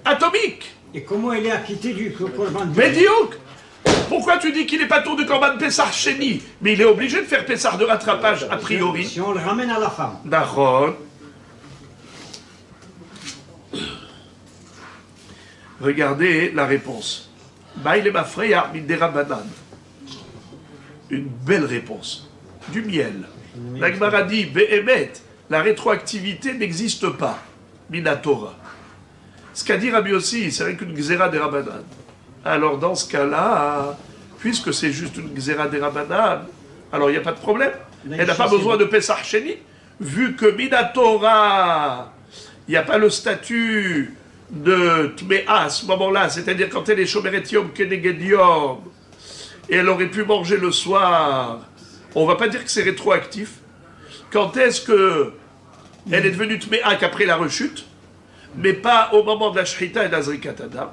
[SPEAKER 1] atomique.
[SPEAKER 7] Et comment il est acquitté du Korban?
[SPEAKER 1] Médiocre. Pourquoi tu dis qu'il n'est pas tour de Korban Pessah Sheni? Mais il est obligé de faire Pessah de rattrapage a priori.
[SPEAKER 7] Si on le ramène à la femme.
[SPEAKER 1] D'accord. Regardez la réponse. Baile Mafreya Midera Banan. Une belle réponse. Du miel. La Gemara dit, Behemet, la rétroactivité n'existe pas. Minatora. Ce qu'a dit Rabbi aussi, c'est rien qu'une Gzera des Rabbanan. Alors dans ce cas-là, puisque c'est juste une Gzera des Rabbanan, alors il n'y a pas de problème. Elle n'a pas besoin de Pesach Sheni, vu que Minatora, il n'y a pas le statut de Tmea à ce moment-là, c'est-à-dire quand elle est Shomeret Yom Keneged Yom, et elle aurait pu manger le soir, on ne va pas dire que c'est rétroactif. Quand est-ce que elle est devenue Tmea qu'après la rechute, mais pas au moment de la Shrita et de la Zrikat Adam.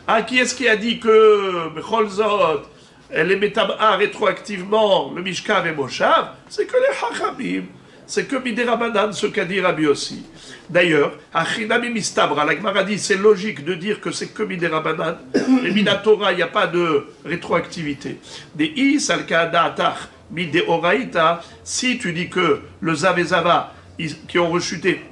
[SPEAKER 1] Ah, qui est-ce qui a dit que Becholzot, elle est Metama rétroactivement, le Mishkav et Moshav? C'est que les Hachamim, c'est que Midera Banan, ce qu'a dit Rabbi aussi. D'ailleurs, Achinami Mistabra, la Gemara dit, c'est logique de dire que c'est que Midera Banan, et Minatora, il n'y a pas de rétroactivité. Des Is al-Kadatach, Mideoraita, si tu dis que le Zav et Zava, qui ont rechuté,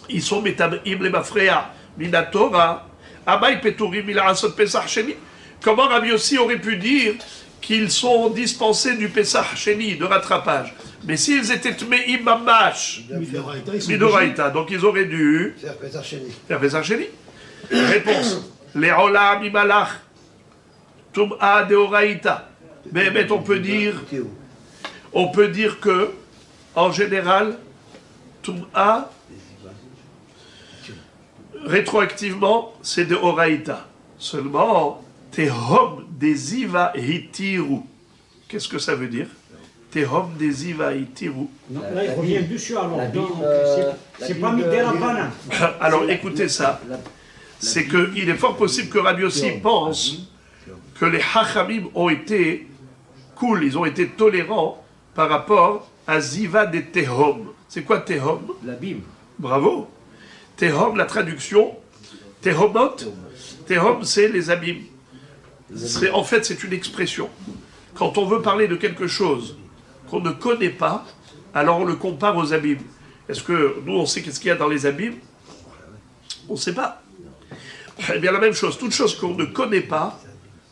[SPEAKER 1] ils sont Metamim les Mafreya, Minatora, Amay Peturim il a Asot Pesach Sheni. Comment Rabbi aussi aurait pu dire qu'ils sont dispensés du Pesach Sheni, de rattrapage? Mais s'ils étaient Tmeim Mamash, Midoraita, donc ils auraient dû faire Pesach Sheni. Réponse, les Olam Imalach, Tum'a Deoraita. Mais on peut dire que, en général, Tum'a, rétroactivement, c'est de Oraïta. Seulement, Tehom des Iva Hitiru. Qu'est-ce que ça veut dire? Tehom des Iva Hitiru.
[SPEAKER 7] Là, il revient dessus alors. C'est pas Midera Banan.
[SPEAKER 1] Alors, écoutez ça. C'est qu'il est fort possible que Rabbi aussi pense que les Hachamim ont été cool, ils ont été tolérants par rapport à Ziva des Tehom. C'est quoi Tehom?
[SPEAKER 4] L'abîme.
[SPEAKER 1] Bravo. Tehom, la traduction, Tehomot, Tehom, c'est les abîmes. En fait, c'est une expression. Quand on veut parler de quelque chose qu'on ne connaît pas, alors on le compare aux abîmes. Est-ce que nous, on sait qu'est-ce qu'il y a dans les abîmes? On ne sait pas. Eh bien, la même chose, toute chose qu'on ne connaît pas,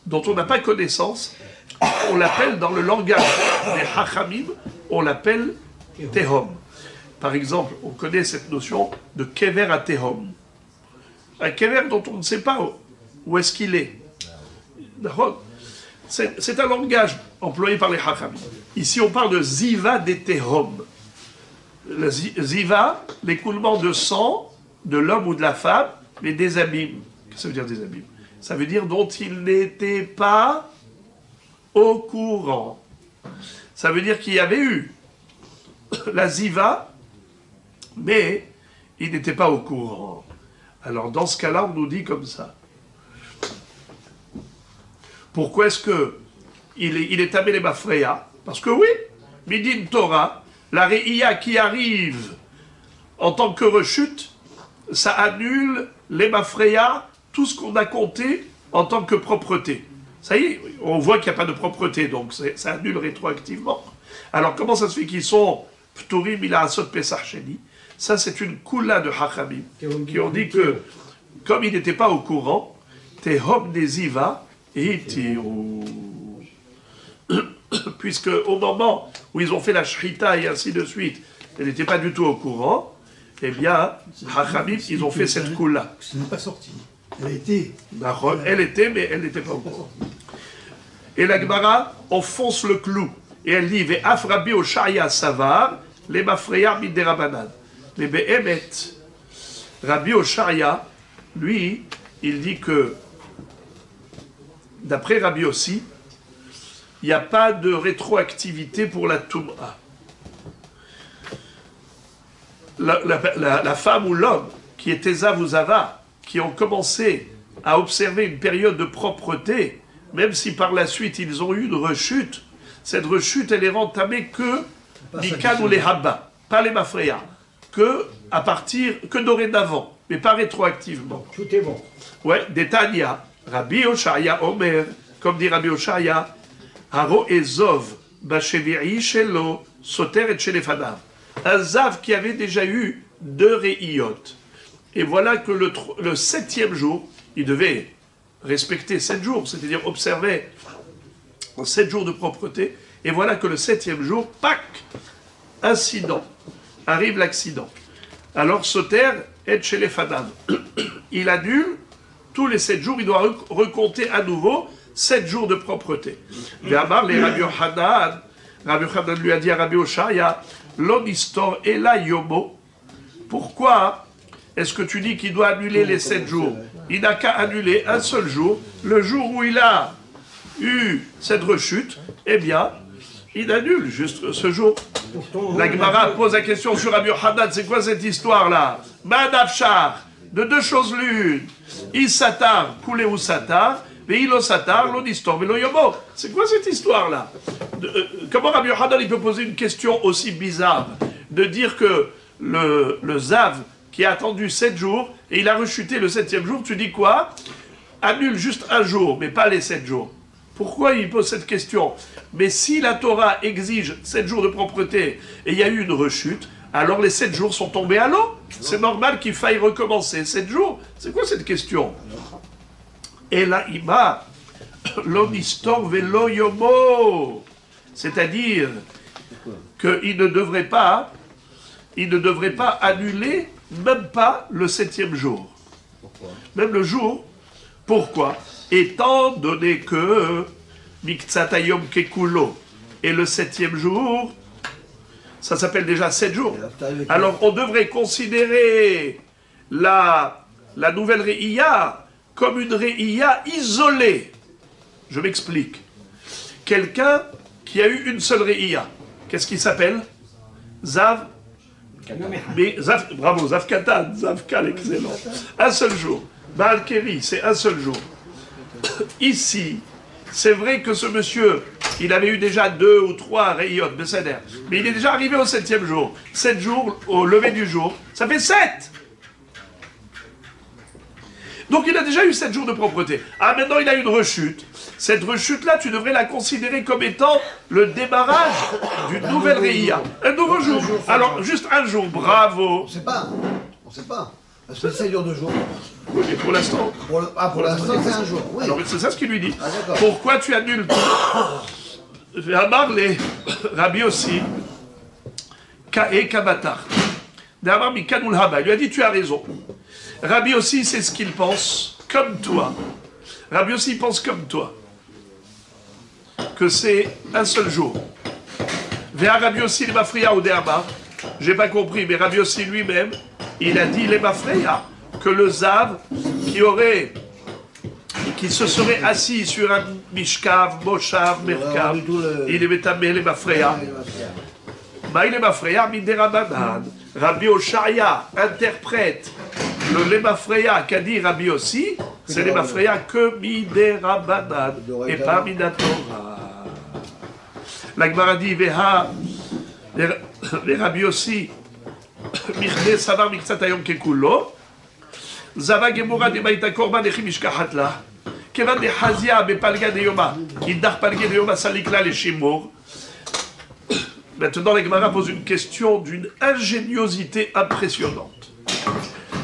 [SPEAKER 1] dont on n'a pas connaissance, on l'appelle dans le langage des Hachamim, on l'appelle Tehom. Par exemple, on connaît cette notion de kever à tehom. Un kever dont on ne sait pas où est-ce qu'il est. C'est un langage employé par les hachamim. Ici, on parle de ziva des tehom. Le ziva, l'écoulement de sang de l'homme ou de la femme, mais des abîmes. Qu'est-ce que ça veut dire des abîmes? Ça veut dire dont il n'était pas au courant. Ça veut dire qu'il y avait eu la ziva, mais il n'était pas au courant. Alors dans ce cas-là, on nous dit comme ça. Pourquoi est-ce que il est tamé les Mafreya? Parce que oui, Midin Torah, la Re'ia qui arrive en tant que rechute, ça annule les Mafreya, tout ce qu'on a compté en tant que propreté. Ça y est, on voit qu'il n'y a pas de propreté, donc ça annule rétroactivement. Alors comment ça se fait qu'ils sont Pturim ila Asot Pesach Sheni? Ça c'est une koula de Hachamim, qui ont dit que, comme ils n'étaient pas au courant, Tehom Neziva et Tiru. Puisque au moment où ils ont fait la shrita et ainsi de suite, elle n'était pas du tout au courant, eh bien, Hachamim, ils ont fait cette koula.
[SPEAKER 5] Ce n'est pas sorti. Elle était.
[SPEAKER 1] Elle était, mais elle n'était pas au courant. Et la Gemara enfonce le clou. Et elle dit, Ve'af Rabbi Oshaya Savar, les Mafreya Miderabanan. Les Be'emet, Rabbi Oshaya, lui, il dit que, d'après Rabbi aussi, il n'y a pas de rétroactivité pour la Toum'a. La femme ou l'homme qui est Esav ou Zava, qui ont commencé à observer une période de propreté, même si par la suite ils ont eu une rechute, cette rechute elle est entamée que Mikan ou les Habba, pas les Mafreya, que dorénavant, mais pas rétroactivement.
[SPEAKER 7] Tout est bon.
[SPEAKER 1] Ouais, Détania, Rabbi Oshaya Omer, comme dit Rabbi Oshaya, Haro Ezov, Basheviri Shelo, Soter et Shelefanav. Un Zav qui avait déjà eu 2 Re'iyot. Et voilà que le 7e jour, il devait respecter 7 jours, c'est-à-dire observer 7 jours de propreté. Et voilà que le 7e jour, pac, incident, arrive l'accident. Alors Soter est chez les Fanav. Il annule tous les 7 jours, il doit recompter à nouveau 7 jours de propreté. Ve'amar les Rabbi Yochanan lui a dit à Rabbi Oshaya, L'onistor et la yomo. Pourquoi est-ce que tu dis qu'il doit annuler les 7 jours? Il n'a qu'à annuler un seul jour, le jour où il a eu cette rechute, eh bien, il annule juste ce jour. La Gemara pose la question sur Rabbi Yochanan, c'est quoi cette histoire-là? Manafshar, de 2 choses l'une. Isatar, koulé ou satar, mais il satar, l'onistor, mais yomo. C'est quoi cette histoire-là? Comment Rabbi Yochanan il peut poser une question aussi bizarre? De dire que le Zav qui a attendu 7 jours et il a rechuté le 7e jour, tu dis quoi? Annule juste un jour, mais pas les 7 jours. Pourquoi il pose cette question? Mais si la Torah exige 7 jours de propreté et il y a eu une rechute, alors les 7 jours sont tombés à l'eau. C'est normal qu'il faille recommencer 7 jours. C'est quoi cette question? Et là, ima, l'onistor velo yomo. C'est-à-dire qu'il ne devrait pas annuler même pas le 7e jour.
[SPEAKER 2] Pourquoi?
[SPEAKER 1] Même le jour. Pourquoi? Étant donné que Miktsatayom Kekulo et le 7e jour, ça s'appelle déjà 7 jours. Alors on devrait considérer la nouvelle Re'iyah comme une Re'iyah isolée. Je m'explique. Quelqu'un qui a eu une seule Re'iyah, qu'est-ce qu'il s'appelle? Zav. Mais Zav, bravo, Zav Katan, Zav Kal, excellent. Un seul jour. Baal Keri, c'est un seul jour. Ici, c'est vrai que ce monsieur, il avait eu déjà 2 ou 3 Re'iyot, mais il est déjà arrivé au 7e jour. 7 jours, au lever du jour, ça fait 7. Donc il a déjà eu 7 jours de propreté. Ah, maintenant il a une rechute. Cette rechute-là, tu devrais la considérer comme étant le démarrage d'une nouvelle Re'iyah. Un nouveau jour. Alors, juste un jour, bravo.
[SPEAKER 3] On sait pas. Parce que ça dure 2 jours.
[SPEAKER 1] Oui, mais pour l'instant.
[SPEAKER 3] Pour l'instant, c'est un jour. Oui.
[SPEAKER 1] Alors, c'est ça ce qu'il lui dit.
[SPEAKER 3] Ah, d'accord.
[SPEAKER 1] Pourquoi tu annules tout? Amar les Rabbi aussi. Ka'e Kabatar. D'Amar Mikanul Haba. Il lui a dit, tu as raison. Rabbi aussi, c'est ce qu'il pense, comme toi. Rabbi aussi pense comme toi. Que c'est un seul jour. Vers Rabbi aussi, les Mafreya ou Derba. J'ai pas compris, mais Rabbi aussi lui-même, il a dit les Mafreya, que le Zav qui se serait assis sur un Mishkav, Moshav, Merkav, il est métamé les Mafreya. Mais les Mafreya, Miderabanan. Rabbi Oshaya interprète le Lema Freya qu'a dit Rabbi aussi, c'est Lema Freya que Miderabanan et pas Minatora. La Gemara dit Veha les Rabbi aussi, Michne Savar Miktsat Hayom Kekulo, Zava Gemura de Maïta Korban Echim Ishkachat La, Kevan de Hazia Bepalga de Yoma, Indar Palga de Yoma Salikla le Shimur. Maintenant, la Gemara pose une question d'une ingéniosité impressionnante.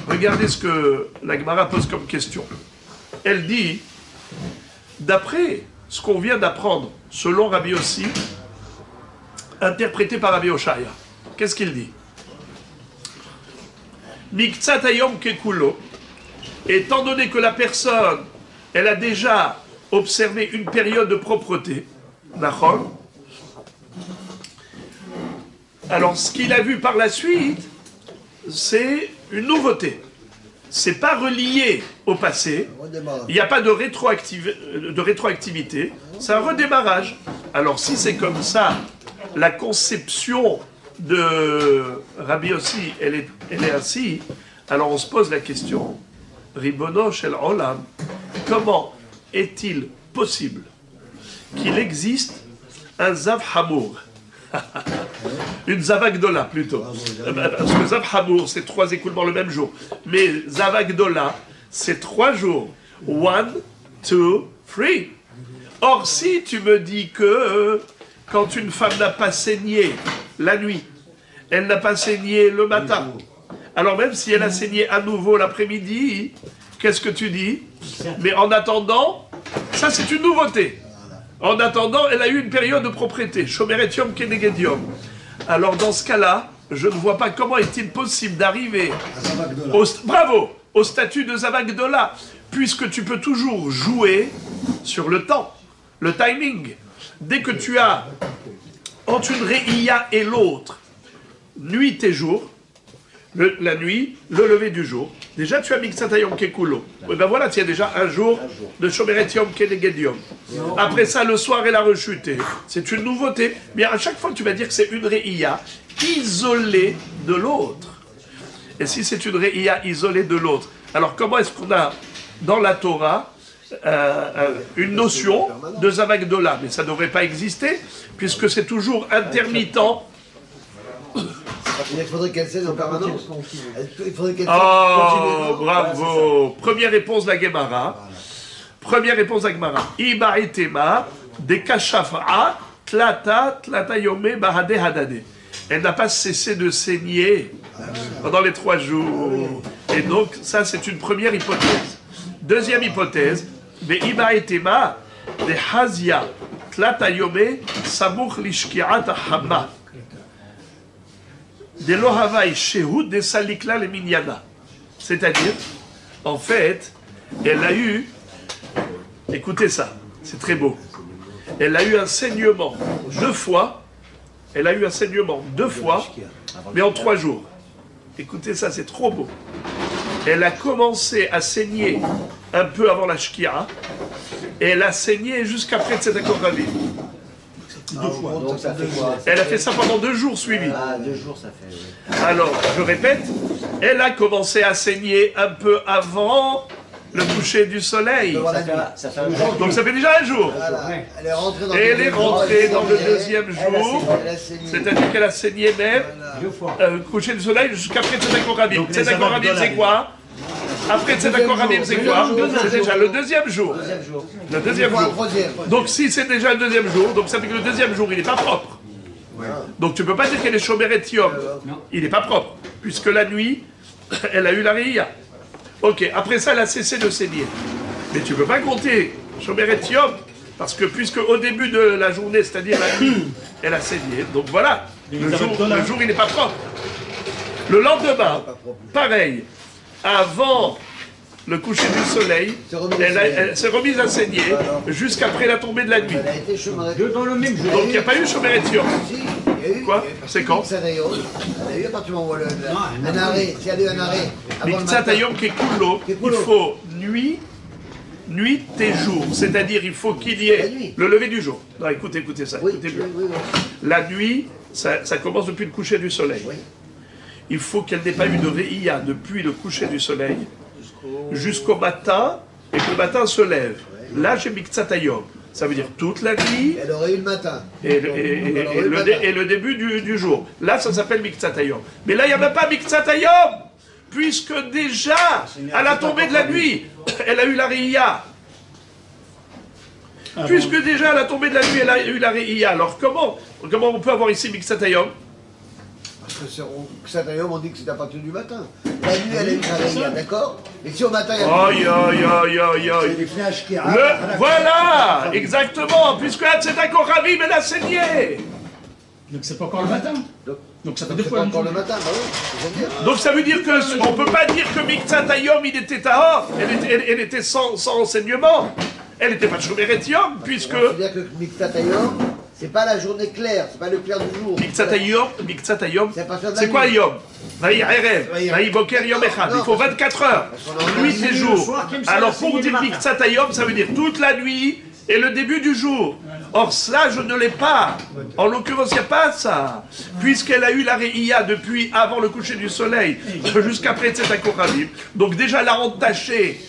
[SPEAKER 1] Regardez ce que la Gemara pose comme question. Elle dit, d'après ce qu'on vient d'apprendre, selon Rabbi Yossi, interprété par Rabbi Oshaya, qu'est-ce qu'il dit? Miktsat hayom kekulo, étant donné que la personne, elle a déjà observé une période de propreté, nachol, alors ce qu'il a vu par la suite, c'est une nouveauté. C'est pas relié au passé, il n'y a pas de rétroactivité, c'est un redémarrage. Alors si c'est comme ça, la conception de Rabbi Yossi, elle est ainsi, alors on se pose la question, Ribono shel Olam, comment est-il possible qu'il existe un Zav Hamour, une Zavagdola plutôt, parce que Zav Hamour c'est 3 écoulements le même jour, mais Zavagdola c'est 3 jours, 1, 2, 3. Or si tu me dis que quand une femme n'a pas saigné la nuit, elle n'a pas saigné le matin, alors même si elle a saigné à nouveau l'après-midi, qu'est-ce que tu dis? Mais en attendant, ça c'est une nouveauté. En attendant, elle a eu une période de propreté. Shomeretium kenegedium. Alors dans ce cas-là, je ne vois pas comment est-il possible d'arriver au statut de Zavagdola, puisque tu peux toujours jouer sur le temps, le timing. Dès que tu as entre une Réia et l'autre, nuit et jour, la nuit, le lever du jour, déjà tu as Miktsat Hayom Kekulo. Et ben voilà, tu as déjà un jour de Shomeretium Kenegedium. Après ça, le soir, elle a rechuté. C'est une nouveauté. Mais à chaque fois, tu vas dire que c'est une Réia isolée de l'autre. Et si c'est une Réia isolée de l'autre, alors comment est-ce qu'on a dans la Torah une notion de Zavagdola? Mais ça ne devrait pas exister, puisque c'est toujours intermittent.
[SPEAKER 3] Il faudrait qu'elle cesse en permanence. Il faudrait qu'elle
[SPEAKER 1] Oh, bravo! Première réponse de la Gemara. Première réponse de la Gemara. Iba etema de kashafa tlata yome bahade hadade. Elle n'a pas cessé de saigner pendant les 3 jours. Et donc, ça, c'est une première hypothèse. Deuxième hypothèse, de Iba etema de hazia tlata yome samuch lishki'at hamma. De lohavai shehud de salikla le minyana. C'est-à-dire, en fait, elle a eu, écoutez ça, c'est très beau, elle a eu un saignement 2 fois, elle a eu un saignement 2 fois, mais en 3 jours. Écoutez ça, c'est trop beau. Elle a commencé à saigner un peu avant la shkia, et elle a saigné jusqu'après Tzedakot Ravim.
[SPEAKER 5] 2 fois.
[SPEAKER 3] Donc ça fait quoi?
[SPEAKER 1] Elle a fait ça pendant 2 jours suivis.
[SPEAKER 4] Ah, 2 jours, ça fait. Oui.
[SPEAKER 1] Alors, je répète, elle a commencé à saigner un peu avant le coucher du soleil.
[SPEAKER 4] Ça fait un jour.
[SPEAKER 1] Donc ça fait déjà un jour.
[SPEAKER 3] Voilà. Elle est rentrée dans
[SPEAKER 1] Et elle est rentrée dans le deuxième
[SPEAKER 3] Elle a
[SPEAKER 1] jour,
[SPEAKER 3] saigné. Elle a saigné.
[SPEAKER 1] c'est-à-dire qu'elle a saigné même
[SPEAKER 7] 2 fois.
[SPEAKER 1] coucher du soleil jusqu'après Tzedakot Ravim.
[SPEAKER 5] Donc, les
[SPEAKER 1] Tzedakot Ravim,
[SPEAKER 5] Zavagdola,
[SPEAKER 1] c'est quoi? Après Tzedakot Ravim, c'est quoi? C'est déjà le deuxième jour.
[SPEAKER 4] Deuxième jour.
[SPEAKER 1] Le deuxième
[SPEAKER 3] Une fois un
[SPEAKER 1] jour.
[SPEAKER 3] troisième.
[SPEAKER 1] Donc si c'est déjà le deuxième jour, donc ça fait que le deuxième jour, il n'est pas propre. Donc tu ne peux pas dire qu'elle est Shomeret Yom. Il n'est pas propre, puisque la nuit, elle a eu la Réia. Ok, après ça, elle a cessé de saigner. Mais tu ne peux pas compter Shomeret Yom, parce que puisque au début de la journée, c'est-à-dire la nuit, elle a saigné. Donc voilà, le jour il n'est pas propre. Le lendemain, pareil, avant le coucher du soleil, elle s'est remise à saigner jusqu'aprrais la tombée de la nuit.
[SPEAKER 3] Elle a été chômage.
[SPEAKER 7] 2 dans le même jour.
[SPEAKER 1] Donc il n'y a pas eu Shomeret Yom.
[SPEAKER 3] Si, il y a eu.
[SPEAKER 1] Quoi? C'est quand?
[SPEAKER 3] Elle a eu à partir du moment où un arrêt. S'il y a eu un arrêt. Avant le
[SPEAKER 1] Miktsat
[SPEAKER 3] matin.
[SPEAKER 1] Hayom Kekulo, il faut nuit et jour. C'est-à-dire il faut qu'il y
[SPEAKER 3] La
[SPEAKER 1] ait
[SPEAKER 3] nuit.
[SPEAKER 1] le lever du jour. Non, écoutez ça,
[SPEAKER 3] Oui,
[SPEAKER 1] écoutez
[SPEAKER 3] oui,
[SPEAKER 1] bien.
[SPEAKER 3] oui, oui.
[SPEAKER 1] La nuit, ça commence depuis le coucher du soleil.
[SPEAKER 3] Oui.
[SPEAKER 1] Il faut qu'elle n'ait pas eu de Réia depuis le coucher du soleil jusqu'au matin et que le matin se lève. Là, j'ai Miktsat Hayom. Ça veut dire toute la nuit
[SPEAKER 3] Elle aurait eu le matin.
[SPEAKER 1] et
[SPEAKER 3] Elle aurait eu le matin.
[SPEAKER 1] le début du jour. Là, ça s'appelle Miktsatayom. Mais là, il n'y a même pas Miktsatayom, puisque déjà, à la tombée de la nuit, elle a eu la Réia. Puisque déjà, à la tombée de la nuit, elle a eu la Réia. Alors, comment on peut avoir ici Miktsatayom?
[SPEAKER 3] Parce que Ksatayom, on dit que c'est à partir du matin. La nuit, elle a eu sa réunion, d'accord? Et si au matin, il y a...
[SPEAKER 1] Aïe, aïe, aïe, aïe, aïe.
[SPEAKER 2] C'est les flashs qui
[SPEAKER 1] Voilà, exactement, puisque c'est un Koravim, elle a saigné.
[SPEAKER 5] Donc c'est pas encore le matin. Donc ça fait deux
[SPEAKER 3] C'est
[SPEAKER 5] fois
[SPEAKER 3] pas
[SPEAKER 5] la
[SPEAKER 3] encore le
[SPEAKER 5] même chose.
[SPEAKER 3] matin, bah oui, c'est génial.
[SPEAKER 1] Donc ça veut dire qu'on ne peut pas dire que Miktsatayom, il était Tahor, elle était sans enseignement. Elle n'était pas Shomeret-Yom, puisque
[SPEAKER 3] C'est-à-dire que Miktsatayom, c'est pas la journée claire, c'est pas le clair du jour.
[SPEAKER 1] Miktsatayom,
[SPEAKER 3] C'est à partir de la
[SPEAKER 1] c'est quoi
[SPEAKER 3] nuit.
[SPEAKER 1] Yom? Vaï Erev, Vaï Boker Yom Echad. Il faut 24 heures, nuit et jour. Alors pour dire Miktsatayom, ça veut dire toute la nuit et le début du jour. Or cela, je ne l'ai pas. En l'occurrence, il n'y a pas ça. Puisqu'elle a eu la Réia depuis avant le coucher du soleil jusqu'après Tzedek Koravim. Donc déjà, elle a entaché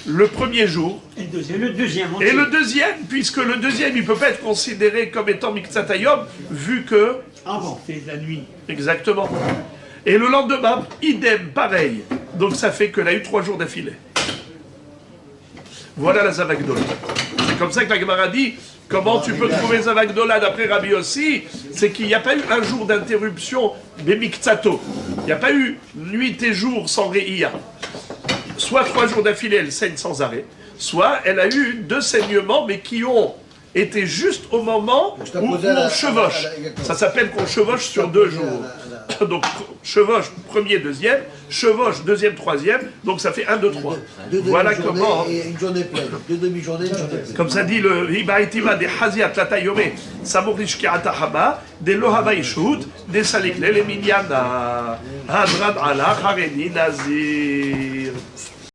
[SPEAKER 1] le premier jour.
[SPEAKER 7] Et le deuxième.
[SPEAKER 1] Et le deuxième, puisque le deuxième, il ne peut pas être considéré comme étant Miktsatayom, vu que...
[SPEAKER 7] Avant.
[SPEAKER 5] C'est la nuit.
[SPEAKER 1] Exactement. Et le lendemain, idem, pareil. Donc ça fait qu'elle a eu 3 jours d'affilée. Voilà la Zavagdola. C'est comme ça que la Gemara dit, comment tu peux trouver Zavagdola d'après Rabbi Yossi? C'est qu'il n'y a pas eu un jour d'interruption des Miktsato. Il n'y a pas eu nuit et jour sans Réia. Soit 3 jours d'affilée, elle saigne sans arrêt, soit elle a eu 2 saignements, mais qui ont été juste au moment où on chevauche. Ça s'appelle qu'on chevauche sur 2 jours. Donc chevauche premier, deuxième, chevauche deuxième, troisième, donc ça fait 1, 2, 3. Voilà comment...
[SPEAKER 3] Et une journée pleine. 2 demi-journées, une journée pleine.
[SPEAKER 1] Comme ça dit le Hibaïtima des Haziat Latayome, Samurishki Atahama, des Lohava Ishut, des Salikle, les Minyana, Hadran Allah, Hareni Nazir.